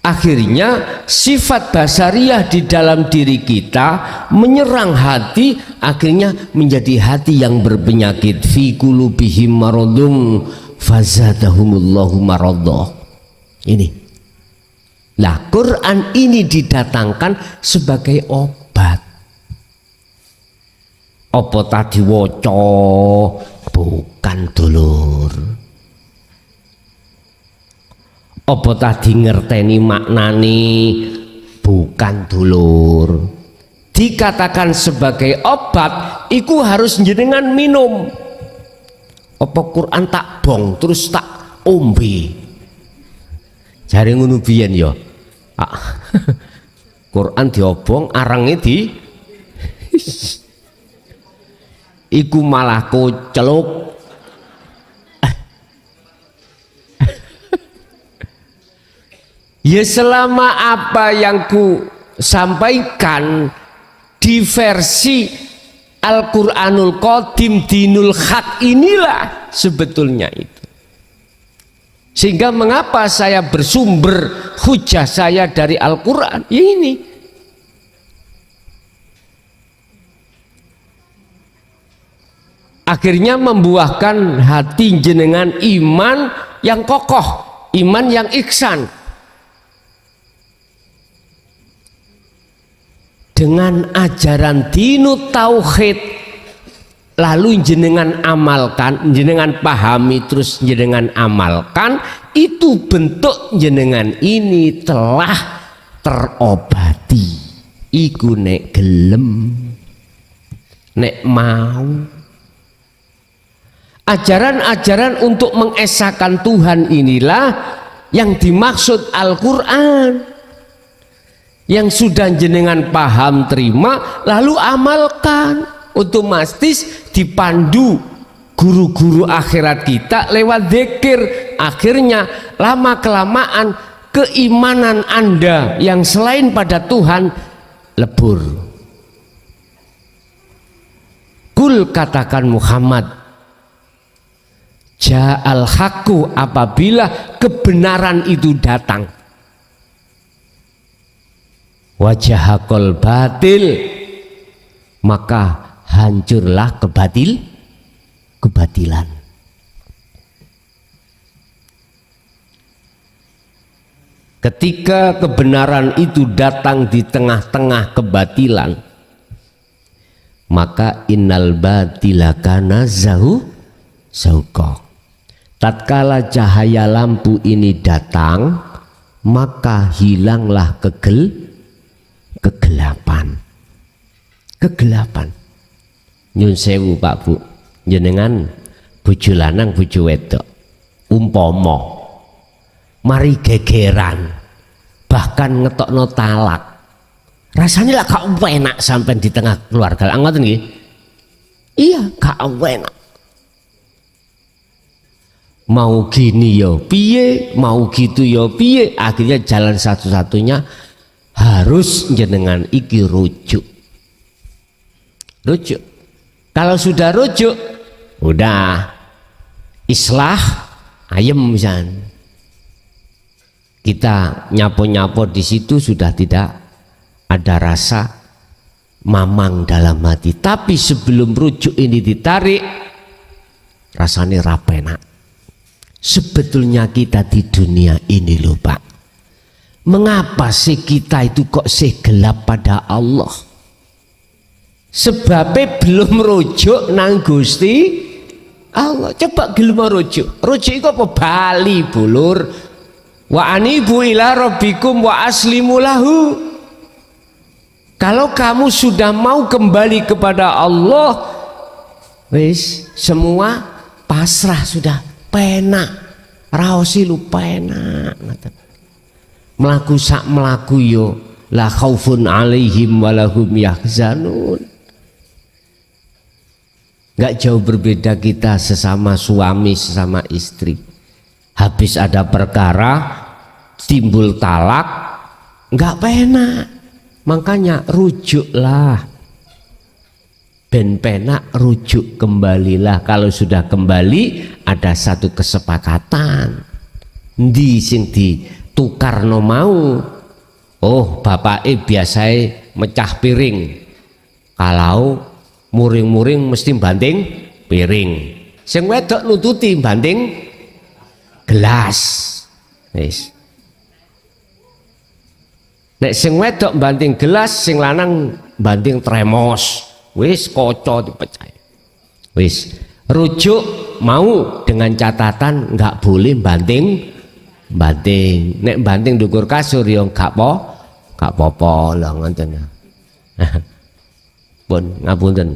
Akhirnya sifat basariah di dalam diri kita menyerang hati, akhirnya menjadi hati yang berpenyakit. Fi qulubihim maradun fazadahumullahu maradha. Ini. Lah Quran ini didatangkan sebagai obat. Apa tadi waca? Bukan dulur. Apa tadi ngerteni maknani? Bukan dulur. Dikatakan sebagai obat, iku harus jenengan minum. Apa Quran tak bong terus tak ombe? Jare ngono biyen ya. Quran diobong, arange di iku malah koceluk. Ya selama apa yang ku sampaikan di versi Al-Quranul Qadim Dinul Haq inilah sebetulnya itu. Sehingga mengapa saya bersumber hujah saya dari Al-Quran? Ya ini. Akhirnya membuahkan hati jenengan iman yang kokoh, iman yang ihsan. Dengan ajaran dinut tauhid lalu jenengan amalkan, jenengan pahami terus jenengan amalkan, itu bentuk jenengan ini telah terobati. Iku nek gelem, nek mau. Ajaran-ajaran untuk mengesahkan Tuhan inilah yang dimaksud Al-Quran. Yang sudah jenengan paham terima lalu amalkan, otomatis dipandu guru-guru akhirat kita lewat zikir. Akhirnya lama kelamaan keimanan Anda yang selain pada Tuhan lebur. Kul katakan Muhammad, ja'al haqqu, apabila kebenaran itu datang, wajahakol batil, maka hancurlah kebatilan. Ketika kebenaran itu datang di tengah-tengah kebatilan, maka innal batila kana zauqa. Tatkala cahaya lampu ini datang, maka hilanglah kegelapan. Nyun sewu Pak Bu, jenengan bojo lanang bojo wedok umpama mari gegeran bahkan ngetokno talak, rasanya lah gak enak sampai di tengah keluarga, ngoten nggih? Iya, gak enak. Mau gini yo piye, mau gitu yo piye, akhirnya jalan satu-satunya harus jenengan iki rujuk. Kalau sudah rujuk, udah islah ayem misalnya. Kita nyapo-nyapo di situ sudah tidak ada rasa mamang dalam hati. Tapi sebelum rujuk ini ditarik, rasanya rapenak. Sebetulnya kita di dunia ini loh Pak, mengapa sih kita itu kok gelap pada Allah? Sebabnya belum rujuk nang Gusti Allah. Coba gelem rujuk. Rujuk itu apa? Bali bulur. Wa anibu ila rabbikum wa aslimu lahu. Kalau kamu sudah mau kembali kepada Allah, Wis semua pasrah sudah, penak raosi lu penak ngoten. Melaku sak melaku yo la khaufun alaihim walahum yahzanun. Nggak jauh berbeda kita sesama suami, sesama istri. Habis ada perkara, timbul talak, nggak penak. Makanya rujuklah. Ben penak rujuk kembalilah. Kalau sudah kembali ada satu kesepakatan. Ndi sing ditukarno mau. Oh bapake biasanya mecah piring. Kalau muring-muring mesti banting piring. Sing wedok nututi banting gelas. Wis. Nek sing wedok banting gelas, sing lanang banting tremos. Wis koco dipecah. Wis rujuk mau dengan catatan nggak boleh banting. Nek banting dukur kasur yo gak apa-apa lah ngoten. Pun ngapunten.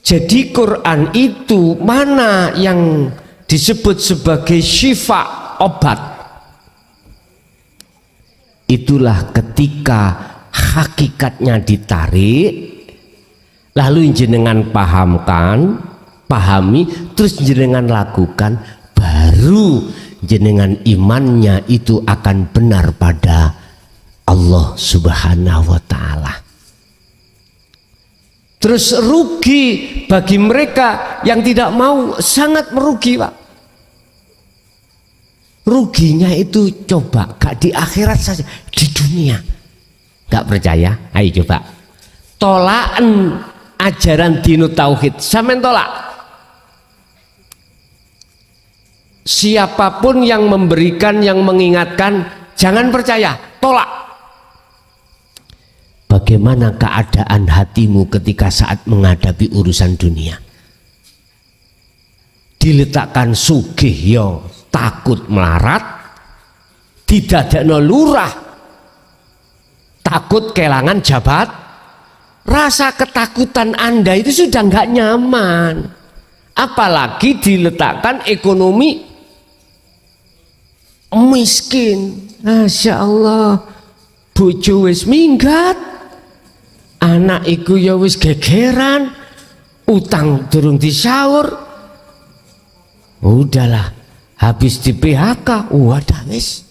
Jadi Quran itu mana yang disebut sebagai syifa, obat? Itulah ketika hakikatnya ditarik, lalu jenengan pahami, terus jenengan lakukan, baru jenengan imannya itu akan benar pada Allah Subhanahu wa Ta'ala. Terus rugi bagi mereka yang tidak mau, sangat merugi Pak. Ruginya itu coba gak di akhirat saja, di dunia. Gak percaya? Ayo coba tolakan ajaran dinu tauhid, sampean tolak. Siapapun yang memberikan, yang mengingatkan, jangan percaya, tolak. Bagaimana keadaan hatimu ketika saat menghadapi urusan dunia? Diletakkan sugih yo takut melarat, didadekno lurah takut kehilangan jabat. Rasa ketakutan Anda itu sudah nggak nyaman, apalagi diletakkan ekonomi miskin. Masya Allah, bojo wis minggat, anak iku ya wis gegeran, utang durung disaur, udahlah habis di PHK, wadah wis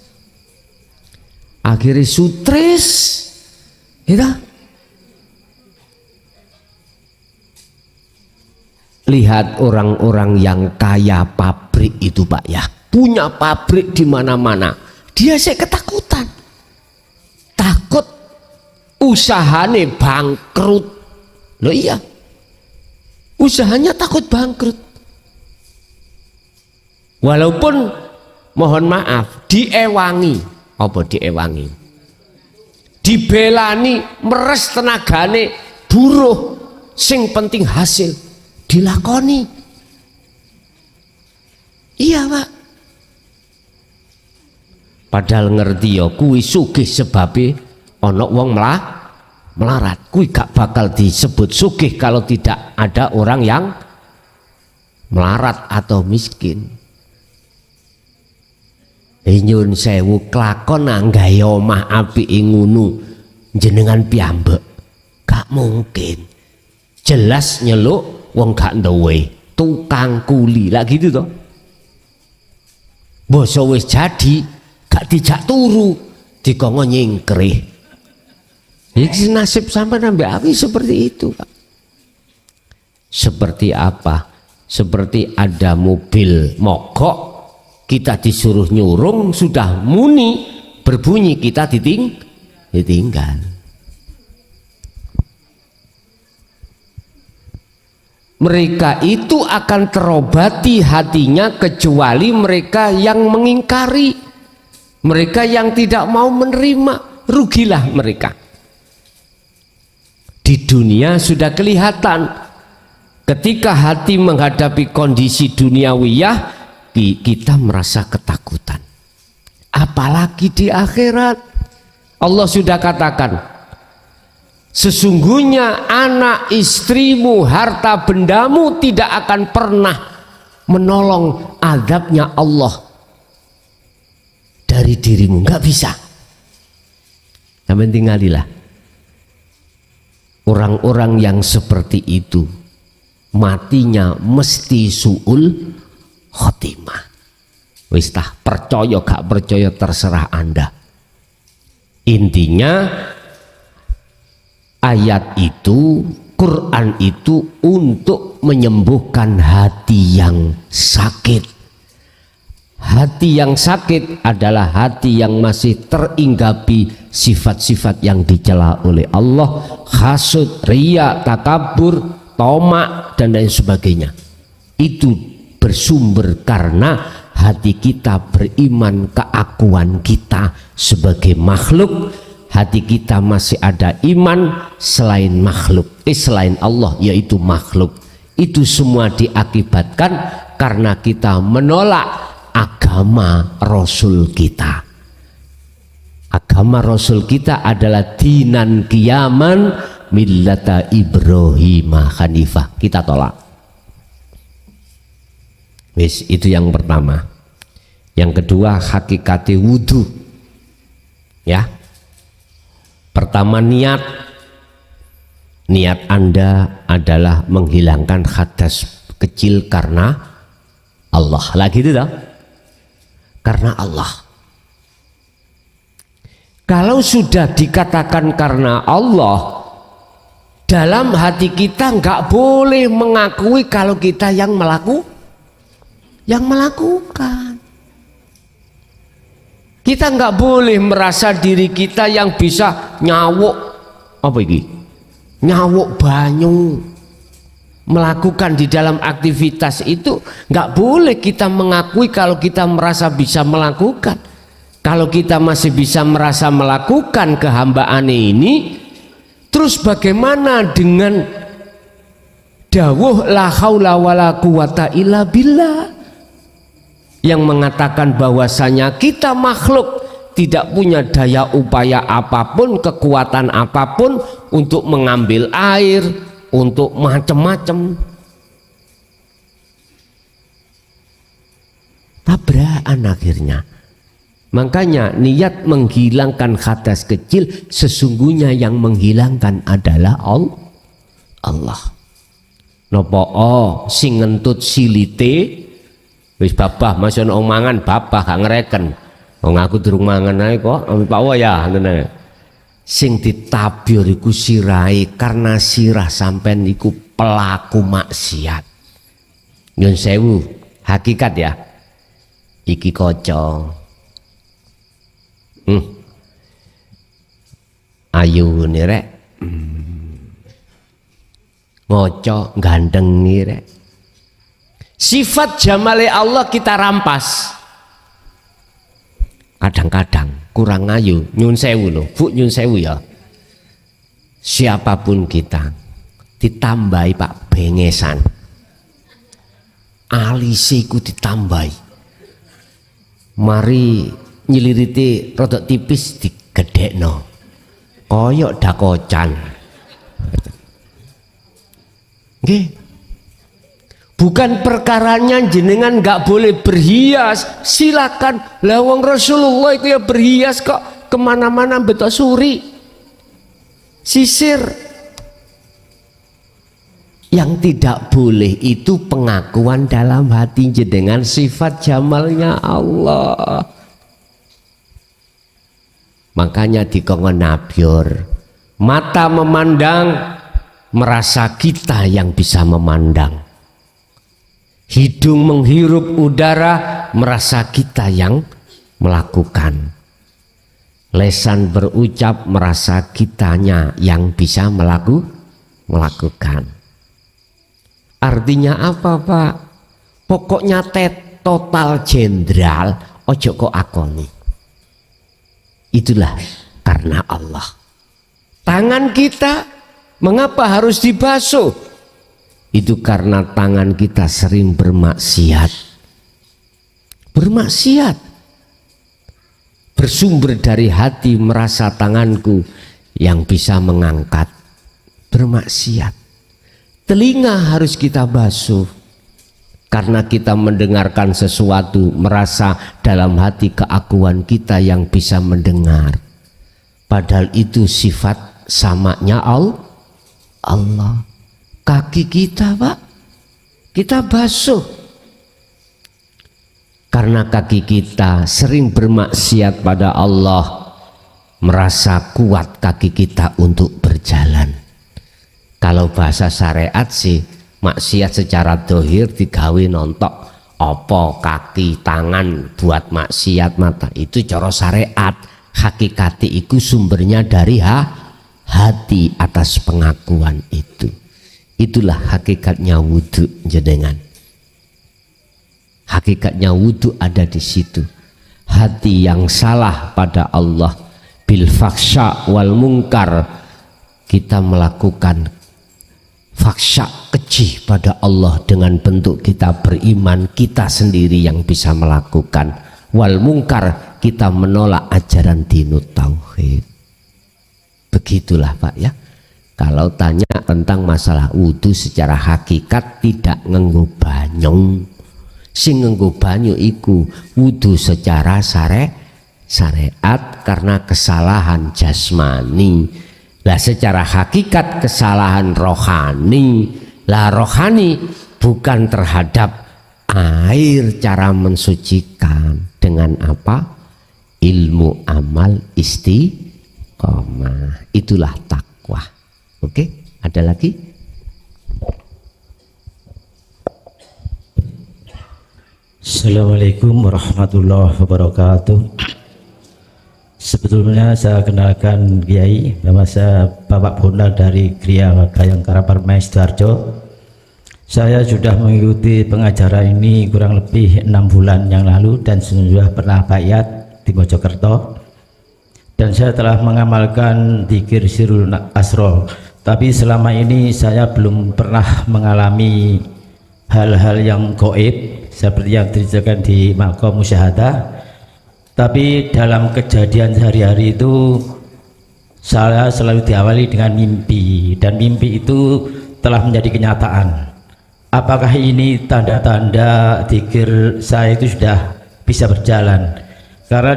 akhirnya stres, gitu. Lihat orang-orang yang kaya pabrik itu Pak ya, punya pabrik di mana-mana, dia sih ketakutan, takut usahanya bangkrut. Loh iya, usahanya takut bangkrut. Walaupun mohon maaf diewangi, apa diewangi, dibelani, meres tenagane buruh, sing penting hasil dilakoni. Iya Pak, padahal ngerti ya kuwi sugih sebabe ana wong melarat, kuwi gak bakal disebut sugih kalau tidak ada orang yang melarat atau miskin. Nyun sewu kelakon gawe omah apik ngono jenengan piyambak gak mungkin, jelas nyeluk wong gak duwe, tukang kuli lah gitu toh. Basa wis jadi gak dijak turu, dikongo nyingkrih. Iki nasib sampai nambah api seperti itu Pak. Seperti apa? Seperti ada mobil mogok, kita disuruh nyurung, sudah muni berbunyi, kita ditinggal. Mereka itu akan terobati hatinya kecuali mereka yang mengingkari, mereka yang tidak mau menerima, rugilah mereka. Di dunia sudah kelihatan, ketika hati menghadapi kondisi duniawiyah kita merasa ketakutan, apalagi di akhirat. Allah sudah katakan Sesungguhnya anak, istrimu, harta bendamu tidak akan pernah menolong azabnya Allah dari dirimu, nggak bisa. Sampai tinggallah. Orang-orang yang seperti itu matinya mesti su'ul khotimah. Wis tah, percaya gak percaya terserah Anda. Intinya ayat itu, Quran itu untuk menyembuhkan hati yang sakit. Hati yang sakit adalah hati yang masih teringgapi sifat-sifat yang dicela oleh Allah, hasud, riya, takabur, tomak, dan lain sebagainya. Itu bersumber karena hati kita beriman keakuan kita sebagai makhluk. Hati kita masih ada iman selain makhluk, selain Allah, yaitu makhluk. Itu semua diakibatkan karena kita menolak agama Rasul kita. Agama Rasul kita adalah dinan qiyaman millata Ibrahim Hanifah. Kita tolak. Wis, itu yang pertama. Yang kedua, hakikate wudu. Ya. Pertama, niat Anda adalah menghilangkan hadas kecil karena Allah. Lagi itu dah, karena Allah. Kalau sudah dikatakan karena Allah, dalam hati kita nggak boleh mengakui kalau kita yang melakukan. Kita nggak boleh merasa diri kita yang bisa nyawuk apa ini? Nyawuk banyu, melakukan di dalam aktivitas itu nggak boleh kita mengakui kalau kita merasa bisa melakukan. Kalau kita masih bisa merasa melakukan kehambaan ini, terus bagaimana dengan dawuh la haula wala quwata illa billah yang mengatakan bahwasanya kita makhluk tidak punya daya upaya apapun, kekuatan apapun untuk mengambil air, untuk macam-macam. Tabrakan akhirnya. Makanya niat menghilangkan hadas kecil, sesungguhnya yang menghilangkan adalah Allah. Nopo sing ngentut silite wis babah masuk omangan babah gak ngereken. Wong aku durung mangan ae kok Pak ya ngene. Sing ditabyur iku sirahe karena sirah sampean iku pelaku maksiat. Nyun sewu, hakikat ya. Iki kaca. Ayu nih rek. Ngoco gandeng nih rek. Sifat jamale Allah kita rampas. Kadang-kadang kurang ayu, nyun sewu loh, Bu nyun sewu ya. Siapapun kita ditambahi Pak bengesan. Alisiku ditambahi. Mari nyiliriti rodok tipis digedhekno. Koyok dakocan. Nggih. Bukan perkaranya jenengan nggak boleh berhias, silakan. Lawang Rasulullah itu ya berhias kok, kemana-mana betok suri, sisir. Yang tidak boleh itu pengakuan dalam hati jenengan sifat jamalnya Allah. Makanya dikongkon nabior, mata memandang merasa kita yang bisa memandang. Hidung menghirup udara merasa kita yang melakukan. Lesan berucap merasa kitanya yang bisa melakukan. Artinya apa Pak? Pokoknya total jenderal ojo kok akoni. Itulah karena Allah. Tangan kita mengapa harus dibasuh? Itu karena tangan kita sering bermaksiat. Bermaksiat bersumber dari hati merasa tanganku yang bisa mengangkat bermaksiat. Telinga harus kita basuh karena kita mendengarkan sesuatu, merasa dalam hati keakuan kita yang bisa mendengar. Padahal itu sifat samanya Allah. Kaki kita, Pak, kita basuh karena kaki kita sering bermaksiat pada Allah, merasa kuat kaki kita untuk berjalan. Kalau bahasa syariat sih, maksiat secara dohir digawe nontok opo kaki tangan buat maksiat mata, itu cara syariat. Hakikati itu sumbernya dari hati atas pengakuan itu. Itulah hakikatnya wudhu jenengan. Hakikatnya wudhu ada di situ. Hati yang salah pada Allah bil faksha wal mungkar, kita melakukan faksha keji pada Allah dengan bentuk kita beriman, kita sendiri yang bisa melakukan. Wal mungkar, kita menolak ajaran dinut tauhid. Begitulah Pak ya. Kalau tanya tentang masalah wudhu secara hakikat, tidak nganggo banyu. Sing nganggo banyu iku wudhu secara syariat karena kesalahan jasmani. Lah secara hakikat kesalahan rohani. Lah rohani bukan terhadap air, cara mensucikan dengan apa? Ilmu, amal, istiqomah. Itulah takwa. Oke, ada lagi? Assalamualaikum warahmatullahi wabarakatuh. Sebetulnya saya kenalkan Kiai, nama saya Bapak Bonal dari Gria Bayangkara Parmai Sidoarjo. Saya sudah mengikuti pengajaran ini kurang lebih 6 bulan yang lalu dan sudah pernah bayat di Mojokerto. Dan saya telah mengamalkan dzikir Sirul Asrar. Tapi selama ini saya belum pernah mengalami hal-hal yang gaib seperti yang diceritakan di Maqam Musyahadah. Tapi dalam kejadian sehari-hari itu saya selalu diawali dengan mimpi, dan mimpi itu telah menjadi kenyataan. Apakah ini tanda-tanda dzikir saya itu sudah bisa berjalan? Karena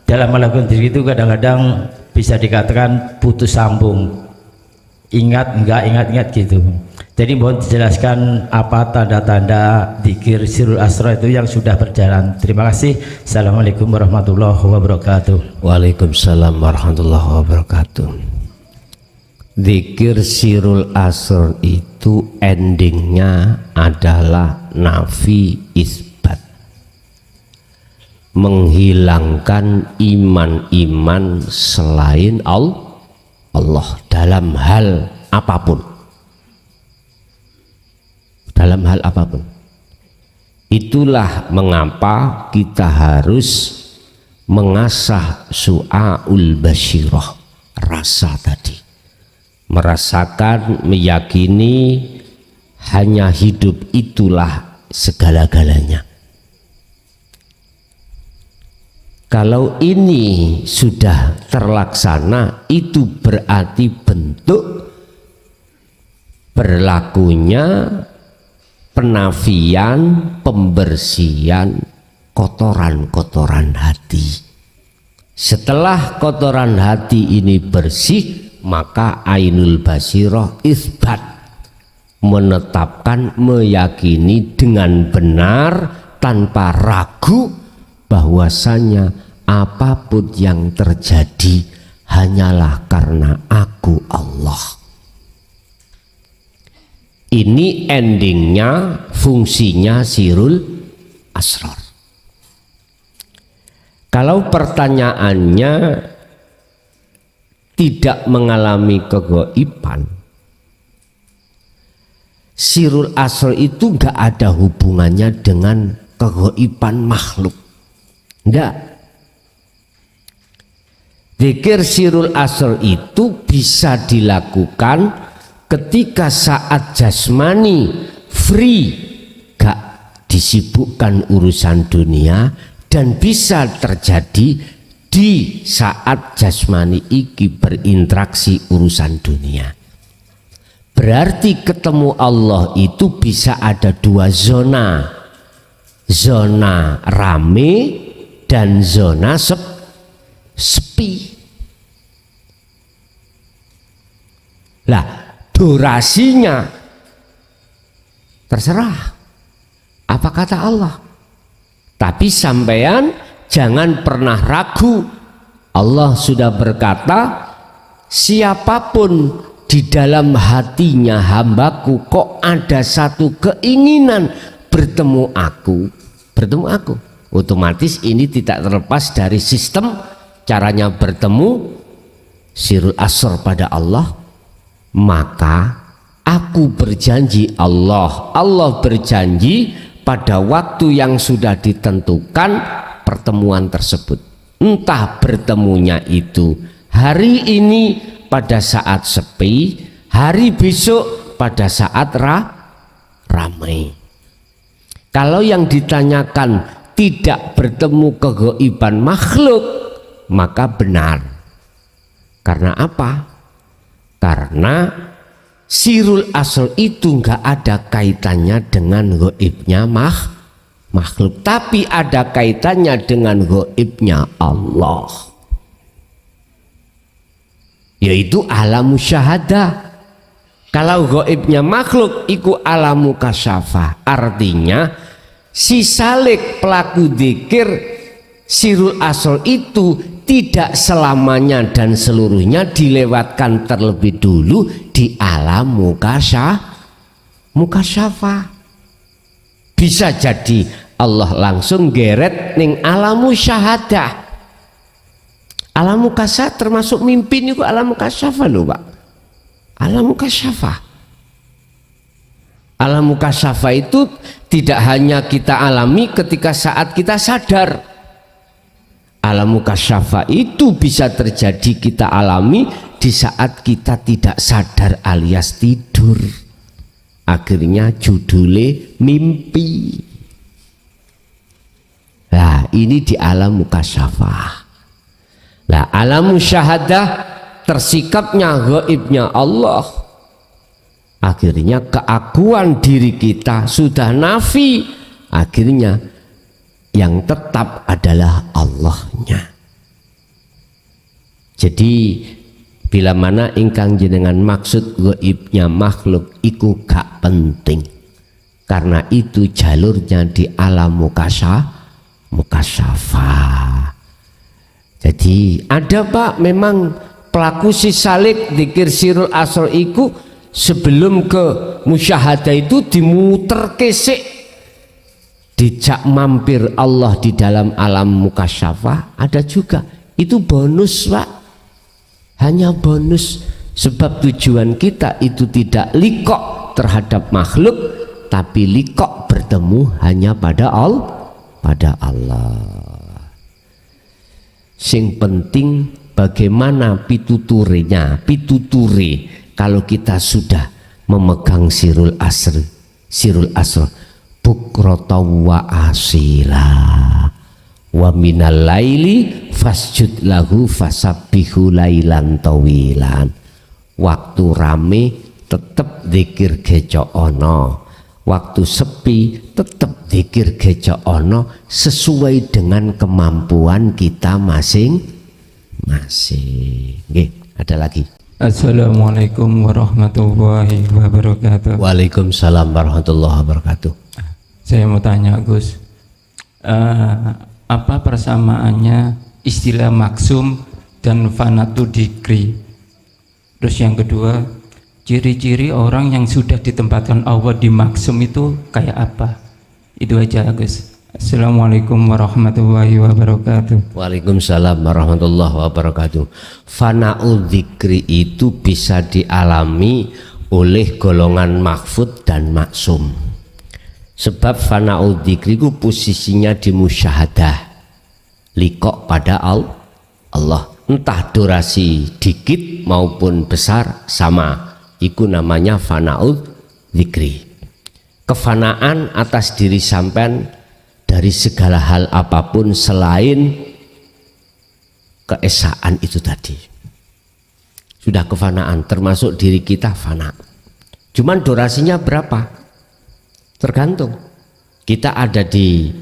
dalam melakukan dzikir itu kadang-kadang bisa dikatakan putus sambung, ingat enggak gitu. Jadi mohon dijelaskan apa tanda-tanda dzikir Sirul Asrar itu yang sudah berjalan. Terima kasih. Assalamualaikum warahmatullahi wabarakatuh. Waalaikumsalam warahmatullahi wabarakatuh. Dzikir Sirul Asrar itu endingnya adalah nafi isbat, menghilangkan iman-iman selain Allah dalam hal apapun. Dalam hal apapun. Itulah mengapa kita harus mengasah su'aul basyirah, rasa tadi. Merasakan, meyakini hanya hidup itulah segala-galanya. Kalau ini sudah terlaksana, itu berarti bentuk berlakunya penafian, pembersihan kotoran-kotoran hati. Setelah kotoran hati ini bersih, maka ainul basirah isbat, menetapkan, meyakini dengan benar tanpa ragu bahwasanya apapun yang terjadi hanyalah karena aku Allah. Ini endingnya, fungsinya Sirul Asrar. Kalau pertanyaannya tidak mengalami kegaiban, Sirul Asrar itu enggak ada hubungannya dengan kegaiban makhluk. Enggak. Dzikir Sirul Asrar itu bisa dilakukan ketika saat jasmani free, gak disibukkan urusan dunia, dan bisa terjadi di saat jasmani iki berinteraksi urusan dunia. Berarti ketemu Allah itu bisa ada dua zona. Zona rame dan zona sepi. Lah, durasinya terserah apa kata Allah. Tapi sampean jangan pernah ragu. Allah sudah berkata, siapapun di dalam hatinya hambaku kok ada satu keinginan bertemu aku, otomatis ini tidak terlepas dari sistem caranya bertemu sirul asr pada Allah. Maka aku berjanji, Allah berjanji pada waktu yang sudah ditentukan pertemuan tersebut, entah bertemunya itu hari ini pada saat sepi, hari besok pada saat ramai. Kalau yang ditanyakan tidak bertemu kegaiban makhluk, maka benar. Karena apa? Karena sirul asl itu nggak ada kaitannya dengan gaibnya makhluk, tapi ada kaitannya dengan gaibnya Allah, yaitu alam musyahadah. Kalau gaibnya makhluk itu alam mukasyafah, artinya si salik pelaku dzikir sirul asl itu tidak selamanya dan seluruhnya dilewatkan terlebih dulu di alam mukasyafah. Bisa jadi Allah langsung geret ning alam musyahadah. Alam mukasyafah termasuk mimpi niku alam mukasyafah lho, Pak. Alam mukasyafah. Alam mukasyafah itu tidak hanya kita alami ketika saat kita sadar. Alam mukasyafah itu bisa terjadi kita alami di saat kita tidak sadar alias tidur. Akhirnya judulnya mimpi. Nah, ini di alam mukasyafah. Nah, alam musyahadah tersikapnya gaibnya Allah. Akhirnya keakuan diri kita sudah nafi. Akhirnya yang tetap adalah Allahnya. Jadi bila mana ingkang jenengan maksud gaibnya makhluk iku gak penting, karena itu jalurnya di alam mukasyafah. Jadi ada Pak, memang pelaku si salik dzikir sirul asr iku sebelum ke musyahadah itu dimuter kesik, dijak mampir Allah di dalam alam mukasyafah. Ada juga itu bonus Pak, hanya bonus, sebab tujuan kita itu tidak likok terhadap makhluk, tapi likok bertemu hanya pada Allah. Sing penting bagaimana pituture kalau kita sudah memegang sirul asr bukrata wa asila wa minal laili fasjud lahu fasabbihu lailan tawilan. Waktu rame tetap zikir gecok ono, waktu sepi tetap zikir gecok ono, sesuai dengan kemampuan kita masing-masing. Nggih, ada lagi. Assalamualaikum warahmatullahi wabarakatuh. Waalaikumsalam warahmatullahi wabarakatuh. Saya mau tanya Gus, apa persamaannya istilah maksum dan fanatu dikri? Terus yang kedua, ciri-ciri orang yang sudah ditempatkan Allah di maksum itu kayak apa? Itu aja Gus. Assalamualaikum warahmatullahi wabarakatuh. Waalaikumsalam warahmatullahi wabarakatuh. Fana'u dzikri itu bisa dialami oleh golongan mahfud dan maksum. Sebab fana'u dzikri itu posisinya di musyahadah, likok pada Allah. Entah durasi dikit maupun besar sama, itu namanya fana'u dzikri. Kefanaan atas diri sampean dari segala hal apapun selain keesaan itu tadi. Sudah kefanaan, termasuk diri kita fana. Cuman durasinya berapa? Tergantung. Kita ada di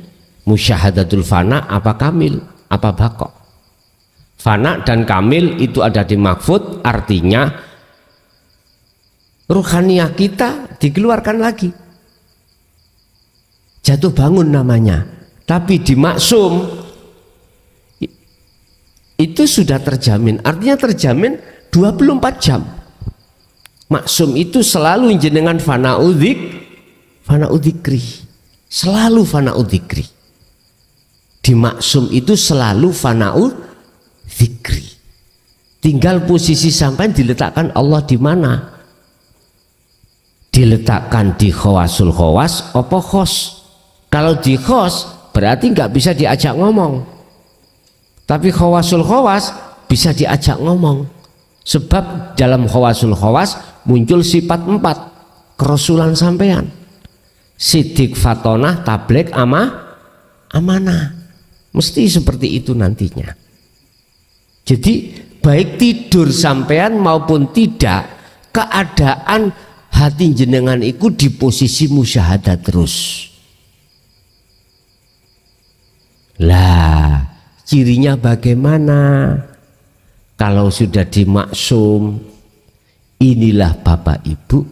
musyahadatul fana apa kamil, apa bako. Fana dan kamil itu ada di mahfud, artinya ruhaniyah kita dikeluarkan lagi. Jatuh bangun namanya. Tapi di maksum itu sudah terjamin, artinya terjamin 24 jam. Maksum itu selalu jenengan fana'udzikri, selalu fana'udzikri. Di maksum itu selalu fana'udzikri. Tinggal posisi sampai diletakkan Allah di mana? Diletakkan di khawasul khawas apa khos? Kalau di khos berarti nggak bisa diajak ngomong. Tapi khawasul khawas bisa diajak ngomong. Sebab dalam khawasul khawas muncul sifat 4 kerasulan sampean. Sidik, fatonah, tabligh, amanah. Mesti seperti itu nantinya. Jadi baik tidur sampean maupun tidak, keadaan hati jenengan itu di posisi musyahadah terus. Lah, cirinya bagaimana? Kalau sudah dimaksum, inilah Bapak Ibu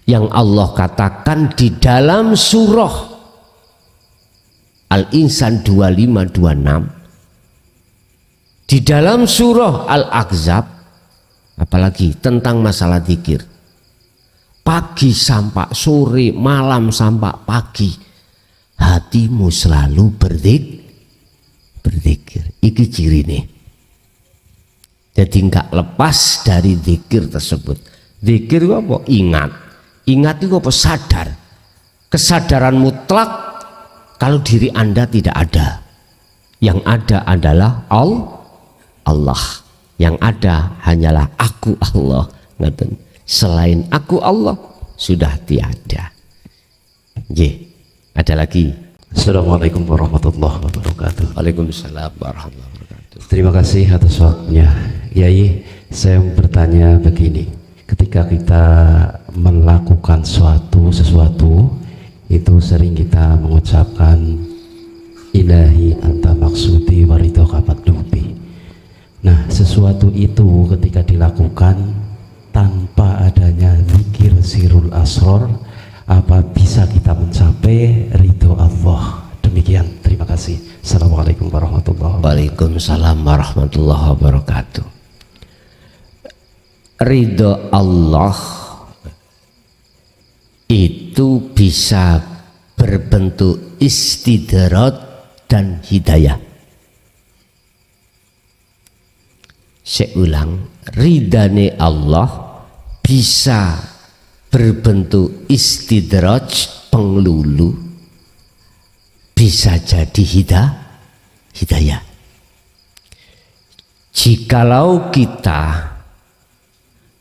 yang Allah katakan di dalam surah Al-Insan 25-26, di dalam surah Al-Ahzab, apalagi tentang masalah zikir. Pagi sampai sore, malam sampai pagi, hatimu selalu berzikir. Iki ciri nih. Jadi enggak lepas dari zikir tersebut. Zikir itu apa? Ingat itu apa? Sadar. Kesadaran mutlak kalau diri Anda tidak ada. Yang ada adalah Allah. Yang ada hanyalah aku Allah. Selain aku Allah sudah tiada. Ada lagi. Assalamualaikum warahmatullahi wabarakatuh. Waalaikumsalam warahmatullahi wabarakatuh. Terima kasih atas waktunya. Yai, saya bertanya begini. Ketika kita melakukan sesuatu itu sering kita mengucapkan ilahi anta maksudi waridho kapadlubi. Nah, sesuatu itu ketika dilakukan tanpa adanya zikir sirul asror, apa bisa kita mencapai ridho Allah? Demikian, terima kasih. Assalamualaikum warahmatullahi wabarakatuh. Waalaikumsalam warahmatullahi wabarakatuh. Ridho Allah itu bisa berbentuk istidrat dan hidayah. Saya ulang, ridhani Allah bisa berbentuk istidraj, penglulu, bisa jadi hidayah. Jikalau kita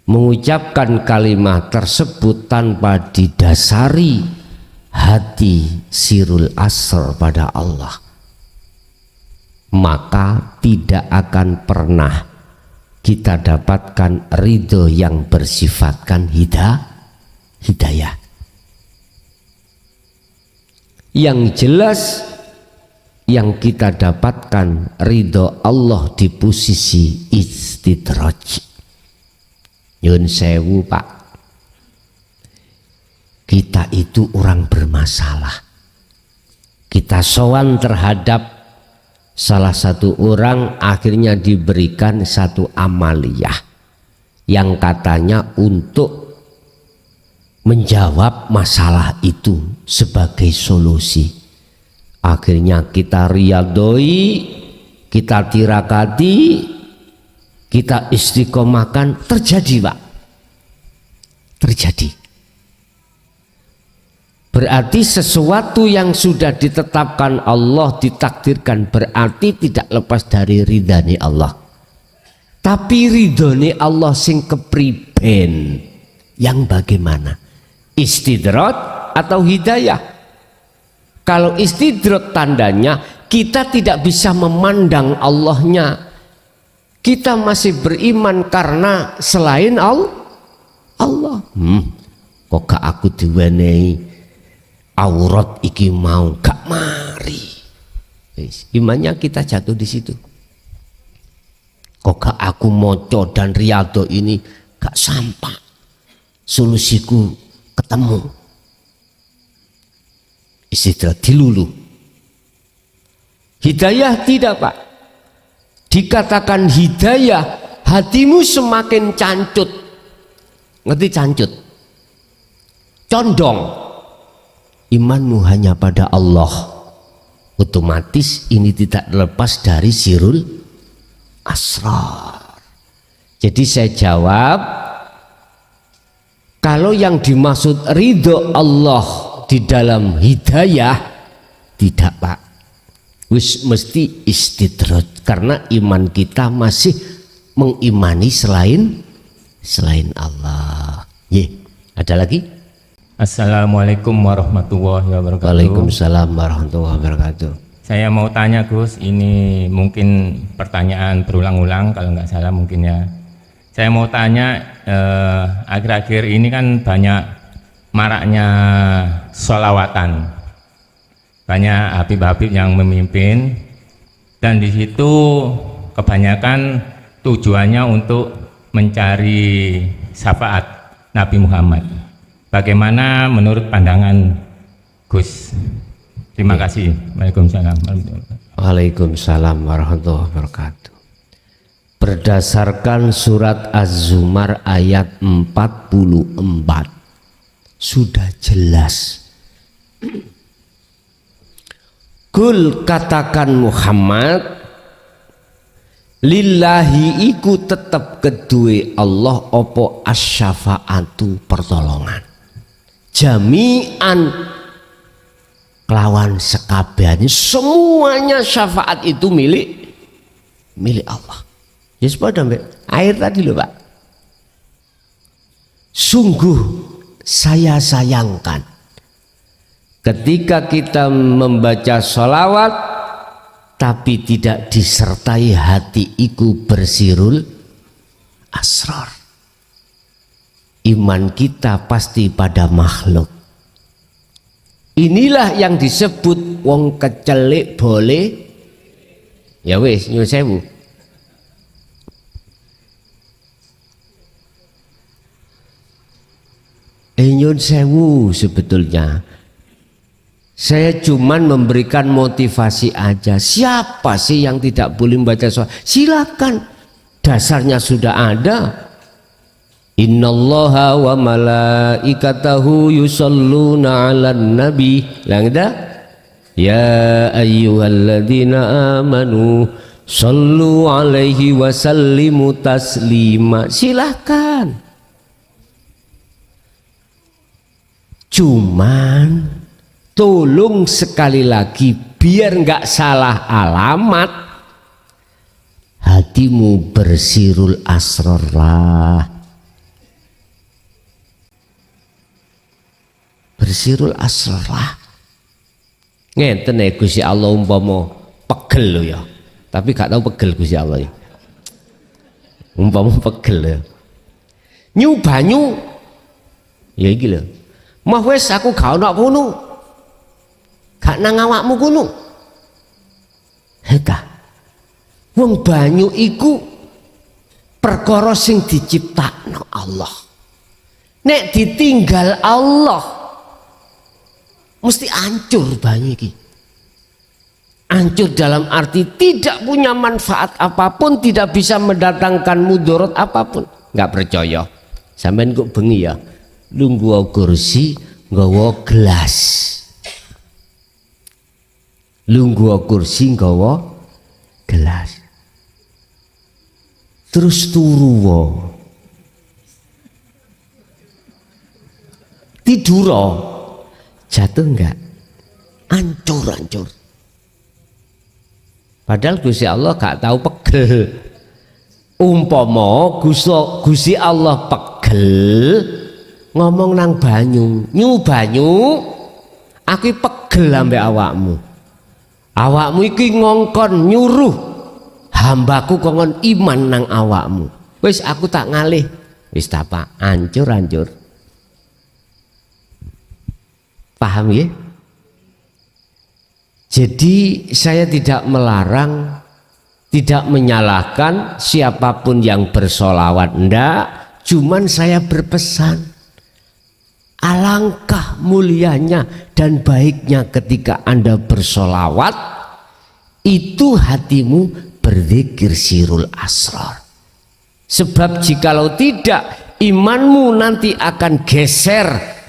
mengucapkan kalimat tersebut tanpa didasari hati sirul asr pada Allah, maka tidak akan pernah kita dapatkan ridho yang bersifatkan hidayah. Yang jelas yang kita dapatkan ridho Allah di posisi istidraj. Nyun sewu Pak, kita itu orang bermasalah. Kita sowan terhadap salah satu orang, akhirnya diberikan satu amaliyah yang katanya untuk menjawab masalah itu sebagai solusi. Akhirnya kita riyadoi, kita tirakati, kita istiqomahkan, terjadi Pak, terjadi. Berarti sesuatu yang sudah ditetapkan Allah, ditakdirkan, berarti tidak lepas dari ridhani Allah. Tapi ridhani Allah sing kepriben, yang bagaimana? Istidrat atau hidayah? Kalau istidrat tandanya kita tidak bisa memandang Allahnya. Kita masih beriman karena selain Allah. Kok gak aku diwenehi aurat iki mau gak mari. Imannya kita jatuh di situ. Kok gak aku moco dan riyadho ini gak sampai solusiku ketemu. Istilah dilulu. Hidayah tidak, Pak. Dikatakan hidayah, hatimu semakin cancut. Ngerti cancut? Condong. Imanmu hanya pada Allah. Otomatis ini tidak lepas dari sirul asrar. Jadi saya jawab, kalau yang dimaksud ridho Allah di dalam hidayah, tidak, Pak. Wis mesti istidraj, karena iman kita masih mengimani selain Allah. Ada lagi? Assalamualaikum warahmatullahi wabarakatuh. Waalaikumsalam warahmatullahi wabarakatuh. Saya mau tanya Gus, ini mungkin pertanyaan berulang-ulang kalau nggak salah mungkin ya. Saya mau tanya, akhir-akhir ini kan banyak maraknya sholawatan, banyak habib-habib yang memimpin, dan di situ kebanyakan tujuannya untuk mencari syafaat Nabi Muhammad. Bagaimana menurut pandangan Gus? Terima kasih. Waalaikumsalam. Waalaikumsalam warahmatullahi wabarakatuh. Berdasarkan surat Az-Zumar ayat 44 sudah jelas. Kul, katakan Muhammad, lillahi iku tetap kedue Allah opo asyafaatu pertolongan jami'an kelawan sekabehane, semuanya syafaat itu milik Allah. Ya sepada air tadi loh, Pak. Sungguh saya sayangkan ketika kita membaca sholawat tapi tidak disertai hati iku bersirul asrar. Iman kita pasti pada makhluk. Inilah yang disebut wong kecelik boleh ya wis nyuwun sewu. Nyuwun sewu, sebetulnya saya cuman memberikan motivasi aja. Siapa sih yang tidak boleh membaca sholawat? Silakan, dasarnya sudah ada. Innallaha wa malaikatahu yusholluna 'alan nabi. Langda ya ayyuhalladzina amanu shollu 'alaihi wa sallimu taslima. Silakan. Cuman tolong sekali lagi biar nggak salah alamat, hatimu bersirul asrar lah. Bersirul asrar lah. Ngeten Gusti Allah umpama pegel lho ya. Tapi gak tahu pegel Gusti Allah ya. Umpama pegel ya. Nyu banyu ya iki lho. Mah wis aku gak ono kono. Gak nang awakmu kono. Heta. Wong banyu iku perkara sing diciptakno Allah. Nek ditinggal Allah mesti hancur banyu iki. Hancur dalam arti tidak punya manfaat apapun, tidak bisa mendatangkan mudarat apapun. Enggak percaya? Sampeyan kok bengi ya? Lungguh kursi, nggawa gelas. Lungguh kursi, nggawa gelas. Terus turu wae. Tidur jatuh enggak? Hancur. Padahal Gusti Allah gak tahu pegel. Umpama Gusti Allah pegel ngomong nang banyu, nyu banyu, aku pegel ambek awakmu. Awakmu iki ngongkon nyuruh hambaku kongkon iman nang awakmu. Wis aku tak ngalih wis tapak hancur. Paham ya? Jadi saya tidak melarang, tidak menyalahkan siapapun yang bersolawat, enggak. Cuman saya berpesan, alangkah mulianya dan baiknya ketika Anda bersolawat, itu hatimu berzikir sirul asrar. Sebab jikalau tidak, imanmu nanti akan geser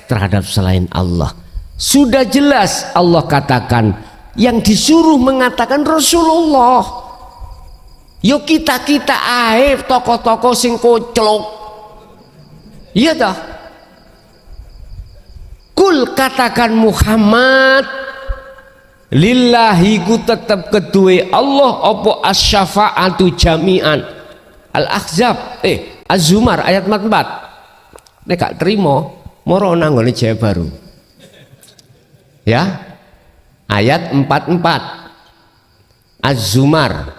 terhadap selain Allah. Sudah jelas Allah katakan, yang disuruh mengatakan Rasulullah. Yo kita ae toko-toko sing koclok. Iya dah. Kul katakan Muhammad, lillahi ku tetap kedue Allah apa asy-syafa'atu jami'an. Al-Ahzab Az-Zumar ayat 44. Nek gak trimo moro nang ngene Jaya Baru. Ya. Ayat 44 Az-Zumar.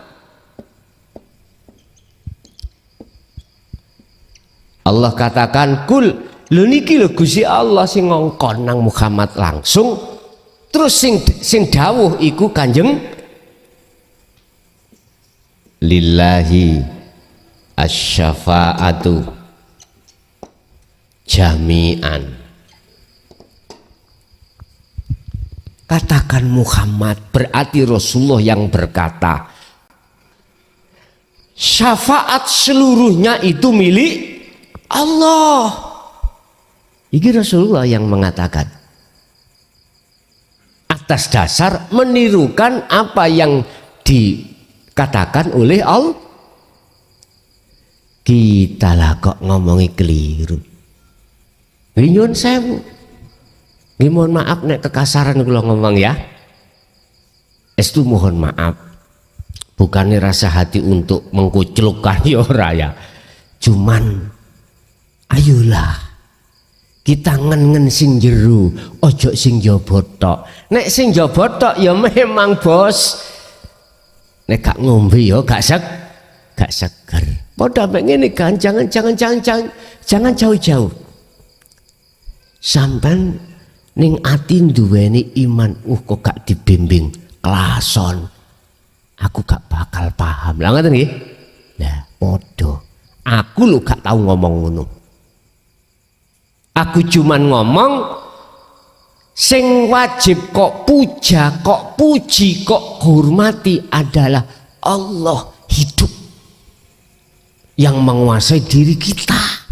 Allah katakan kul, lho niki lho Gusti Allah sing ngongkon nang Muhammad langsung, terus sing dawuh iku Kanjeng lillahi asy-syafa'atu jami'an. Katakan Muhammad, berarti Rasulullah yang berkata syafaat seluruhnya itu milik Allah. Ini Rasulullah yang mengatakan atas dasar menirukan apa yang dikatakan oleh Allah. Kita lah kok ngomongi keliru. Nyuwun sewu. Mohon maaf nek kekasaran kula ngomong ya. Estu mohon maaf. Bukannya rasa hati untuk mengkuclukkan ya ora ya. Cuman ayolah kita ngen-ngen sing jero, ojo sing jaba tok. Nek sing jaba tok ya memang bos. Nek gak ngombe ya gak seger. Padha mek ngene kan, jangan jauh-jauh. Sampai ning ati duweni iman, kok gak dibimbing klason, aku gak bakal paham. Lah ngoten nggih. Lah padha. Aku lho gak tahu ngomong ngono. Aku cuman ngomong sing wajib kok puja, kok puji, kok hormati adalah Allah hidup yang menguasai diri kita.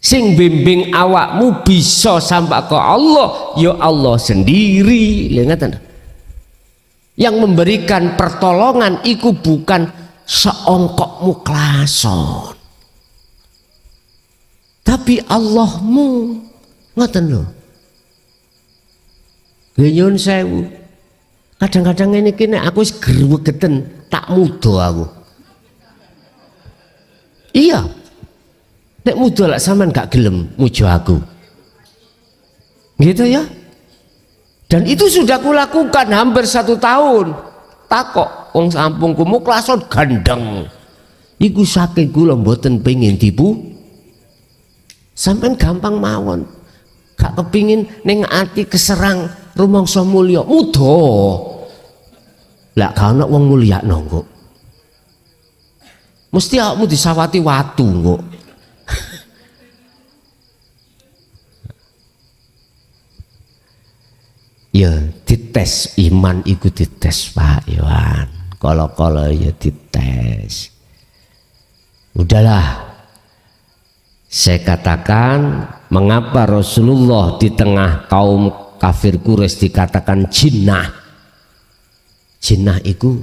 Sing bimbing awakmu bisa sampai ke Allah ya Allah sendiri. Yang memberikan pertolongan iku bukan seongkokmu klason, tapi Allahmu. Ngoten lho. Nyuwun sewu. Kadang-kadang ini kene aku wis grewegeten tak muda aku. Iya. Nek muda lak sampean gak gelem mujo aku. Gitu ya. Dan itu sudah kulakukan hampir 1 tahun. Takok wong sampungku mau klason gandeng. Iku saking kula mboten pengin tipu. Sampean gampang mawon. Gak kepingin ning ati keserang rumangsa mulya muda. Lah gak ana wong mulya nonggo. Mesti awakmu disawati watu kok. Ya dites iman iku dites Pak Yohan. Kalau ya dites. Udahlah. Saya katakan mengapa Rasulullah di tengah kaum kafir Quraisy dikatakan jinnah. Jinnah iku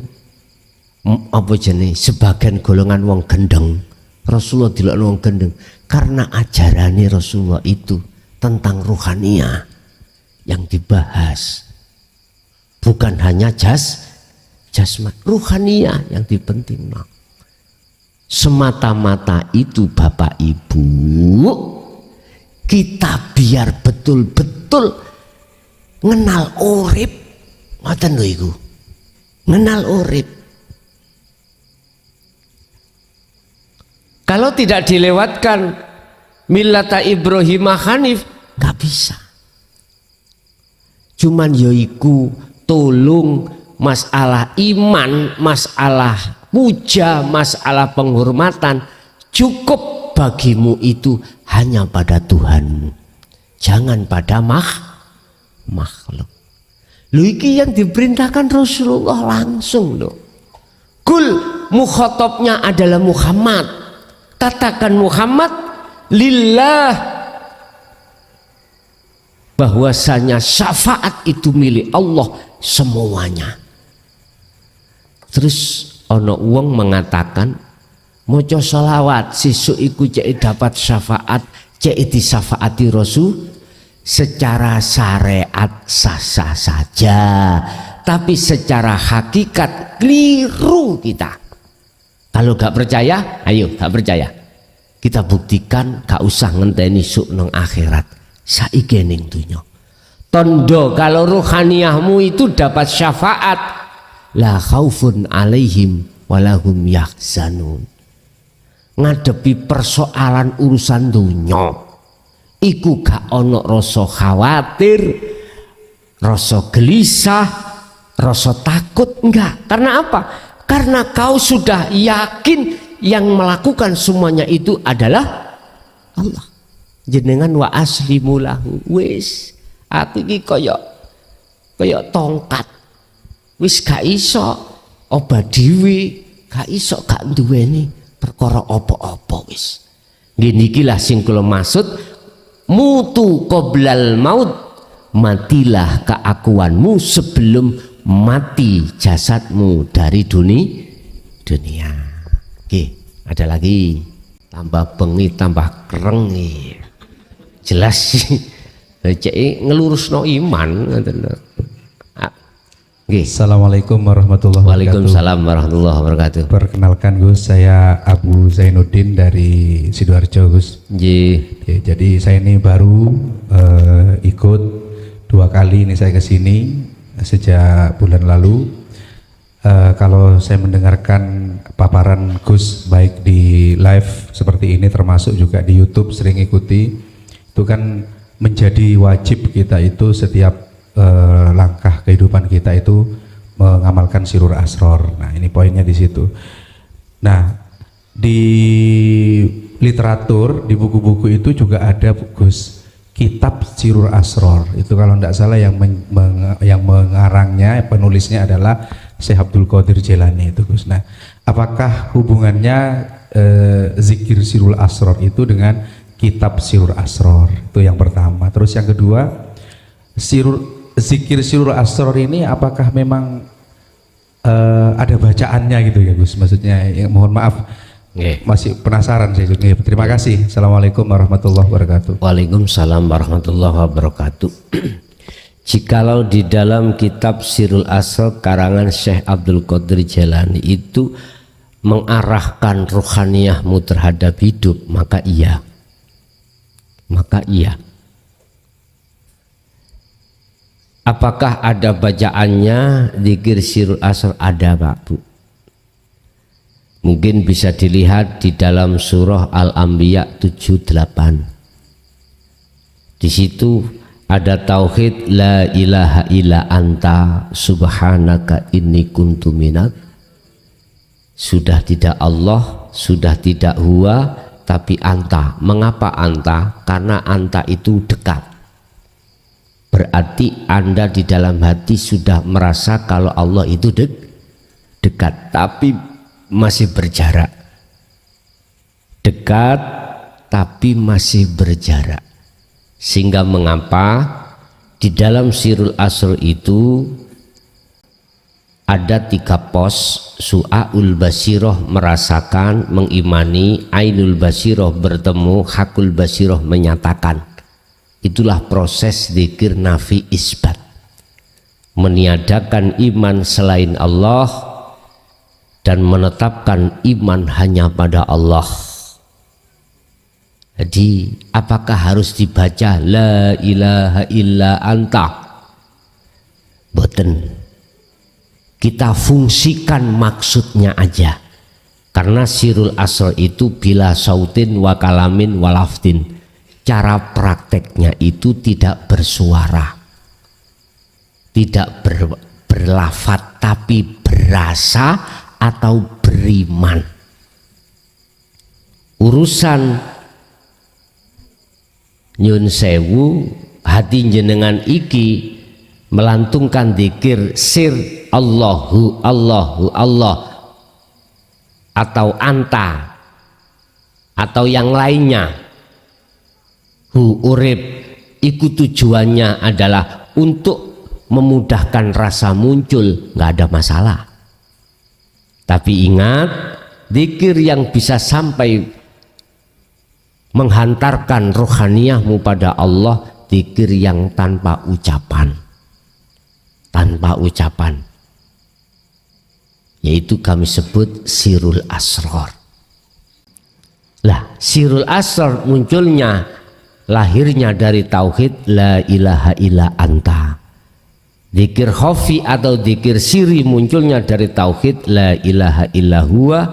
apa jenenge sebagian golongan wong gendeng. Rasulullah dilokno wong gendeng karena ajarane Rasulullah itu tentang ruhaniyah. Yang dibahas bukan hanya jasmani, ruhaniyah yang dipentingkan. Semata-mata itu Bapak Ibu, kita biar betul-betul ngenal urip. Ngoten lho iku. Ngenal urip. Kalau tidak dilewatkan millata Ibrahim Hanif, nggak bisa. Cuman yoiku tolong masalah iman, masalah puja, masalah penghormatan, cukup bagimu itu hanya pada Tuhan, jangan pada makhluk. Lu iki yang diperintahkan Rasulullah langsung loh. Kul, mukhatabnya adalah Muhammad. Katakan Muhammad lillah, bahwasanya syafaat itu milik Allah semuanya. Terus ono wong mengatakan maca sholawat sesuk iku cek dapat syafaat, cek disafaati Rasul. Secara syariat sah-sah saja, tapi secara hakikat keliru kita. Kalau gak percaya, ayo gak percaya, kita buktikan, gak usah ngenteni suk nang akhirat, saiki ning dunya. Tondo kalau ruhaniyahmu itu dapat syafaat, la khaufun alaihim walahum yahzanun. Ngadepi persoalan urusan dunya iku gak ono rasa khawatir, rasa gelisah, rasa takut, enggak. Karena apa? Karena kau sudah yakin yang melakukan semuanya itu adalah Allah. Jenengan wa aslimu lahu, wis aku iki kaya tongkat, wis gak iso obat dhewe, gak iso gak duweni perkara apa-apa wis. Ngene iki lah sing kula maksud mutu qoblal maut, matilah keakuanmu sebelum mati jasadmu dari dunia. Oke, ada lagi, tambah bengi tambah kereng nih, jelas sih cek ngelurusno iman. Assalamualaikum warahmatullahi wabarakatuh. Waalaikumsalam warahmatullahi wabarakatuh. Perkenalkan Gus, saya Abu Zainuddin dari Sidoarjo Gus. Jadi saya ini baru ikut 2 kali ini saya kesini sejak bulan lalu. Kalau saya mendengarkan paparan Gus baik di live seperti ini termasuk juga di YouTube sering ikuti, itu kan menjadi wajib kita itu setiap langkah kehidupan kita itu mengamalkan sirur asror. Nah ini poinnya di situ. Nah di literatur di buku-buku itu juga ada Gus kitab sirur asror. Itu kalau tidak salah yang mengarangnya, penulisnya adalah Syekh Abdul Qadir Jailani itu Gus. Nah apakah hubungannya zikir sirul asror itu dengan kitab sirur asror? Itu yang pertama. Terus yang kedua, zikir sirul asror ini apakah memang ada bacaannya gitu ya Gus? Maksudnya mohon maaf, masih penasaran saya juga. Terima kasih. Assalamualaikum warahmatullahi wabarakatuh. Waalaikumsalam warahmatullahi wabarakatuh. Jikalau di dalam kitab Sirul Asror karangan Syekh Abdul Qadir Jailani itu mengarahkan ruhaniyahmu terhadap hidup, maka iya. Apakah ada bacaannya zikir Sirul Asror? Ada Pak Bu. Mungkin bisa dilihat di dalam surah Al-Anbiya 78. Di situ ada tauhid la ilaha illa anta subhanaka inni kuntu minat. Sudah tidak Allah, sudah tidak huwa, tapi anta. Mengapa anta? Karena anta itu dekat. Berarti Anda di dalam hati sudah merasa kalau Allah itu dekat, tapi masih berjarak. Dekat tapi masih berjarak. Sehingga mengapa di dalam Sirul Asr itu ada 3 pos. Su'aul Basiroh merasakan, mengimani, Ainul Basiroh bertemu, Hakul Basiroh menyatakan. Itulah proses zikir nafi isbat, meniadakan iman selain Allah dan menetapkan iman hanya pada Allah. Jadi apakah harus dibaca la ilaha illa anta? Boten. Kita fungsikan maksudnya aja. Karena sirul asrar itu bila sautin wa kalamin wa lafdin, cara prakteknya itu tidak bersuara, tidak berlafat, tapi berasa atau beriman. Urusan nyun sewu hati jenengan iki melantungkan dzikir sir Allahu Allahu Allah atau anta atau yang lainnya, hu urip, iku tujuannya adalah untuk memudahkan rasa muncul, nggak ada masalah. Tapi ingat, dzikir yang bisa sampai menghantarkan rohaniyahmu pada Allah, dzikir yang tanpa ucapan, yaitu kami sebut sirul asrar. Lah, sirul asrar munculnya, lahirnya dari tauhid la ilaha illa anta. Dzikir khafi atau dzikir siri munculnya dari tauhid la ilaha illa huwa.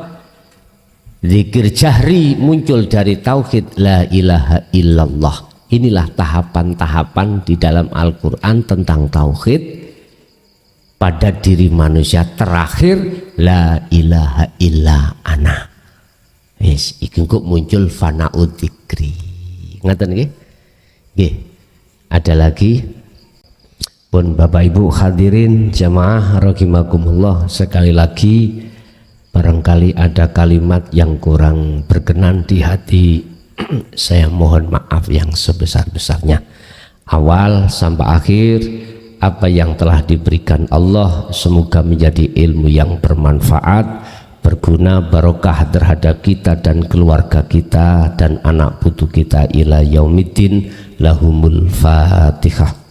Dzikir jahri muncul dari tauhid la ilaha illallah. Inilah tahapan-tahapan di dalam Al-Quran tentang tauhid pada diri manusia. Terakhir la ilaha illa ana. Yes, iki kok muncul fana'ud dzikri. Ngaten nggih? Nggih. Ada lagi? Pun Bapak Ibu hadirin jamaah rahimakumullah, sekali lagi barangkali ada kalimat yang kurang berkenan di hati, saya mohon maaf yang sebesar-besarnya. Awal sampai akhir apa yang telah diberikan Allah semoga menjadi ilmu yang bermanfaat, berguna, barokah terhadap kita dan keluarga kita dan anak putu kita ila yaumiddin. Lahumul Fatihah.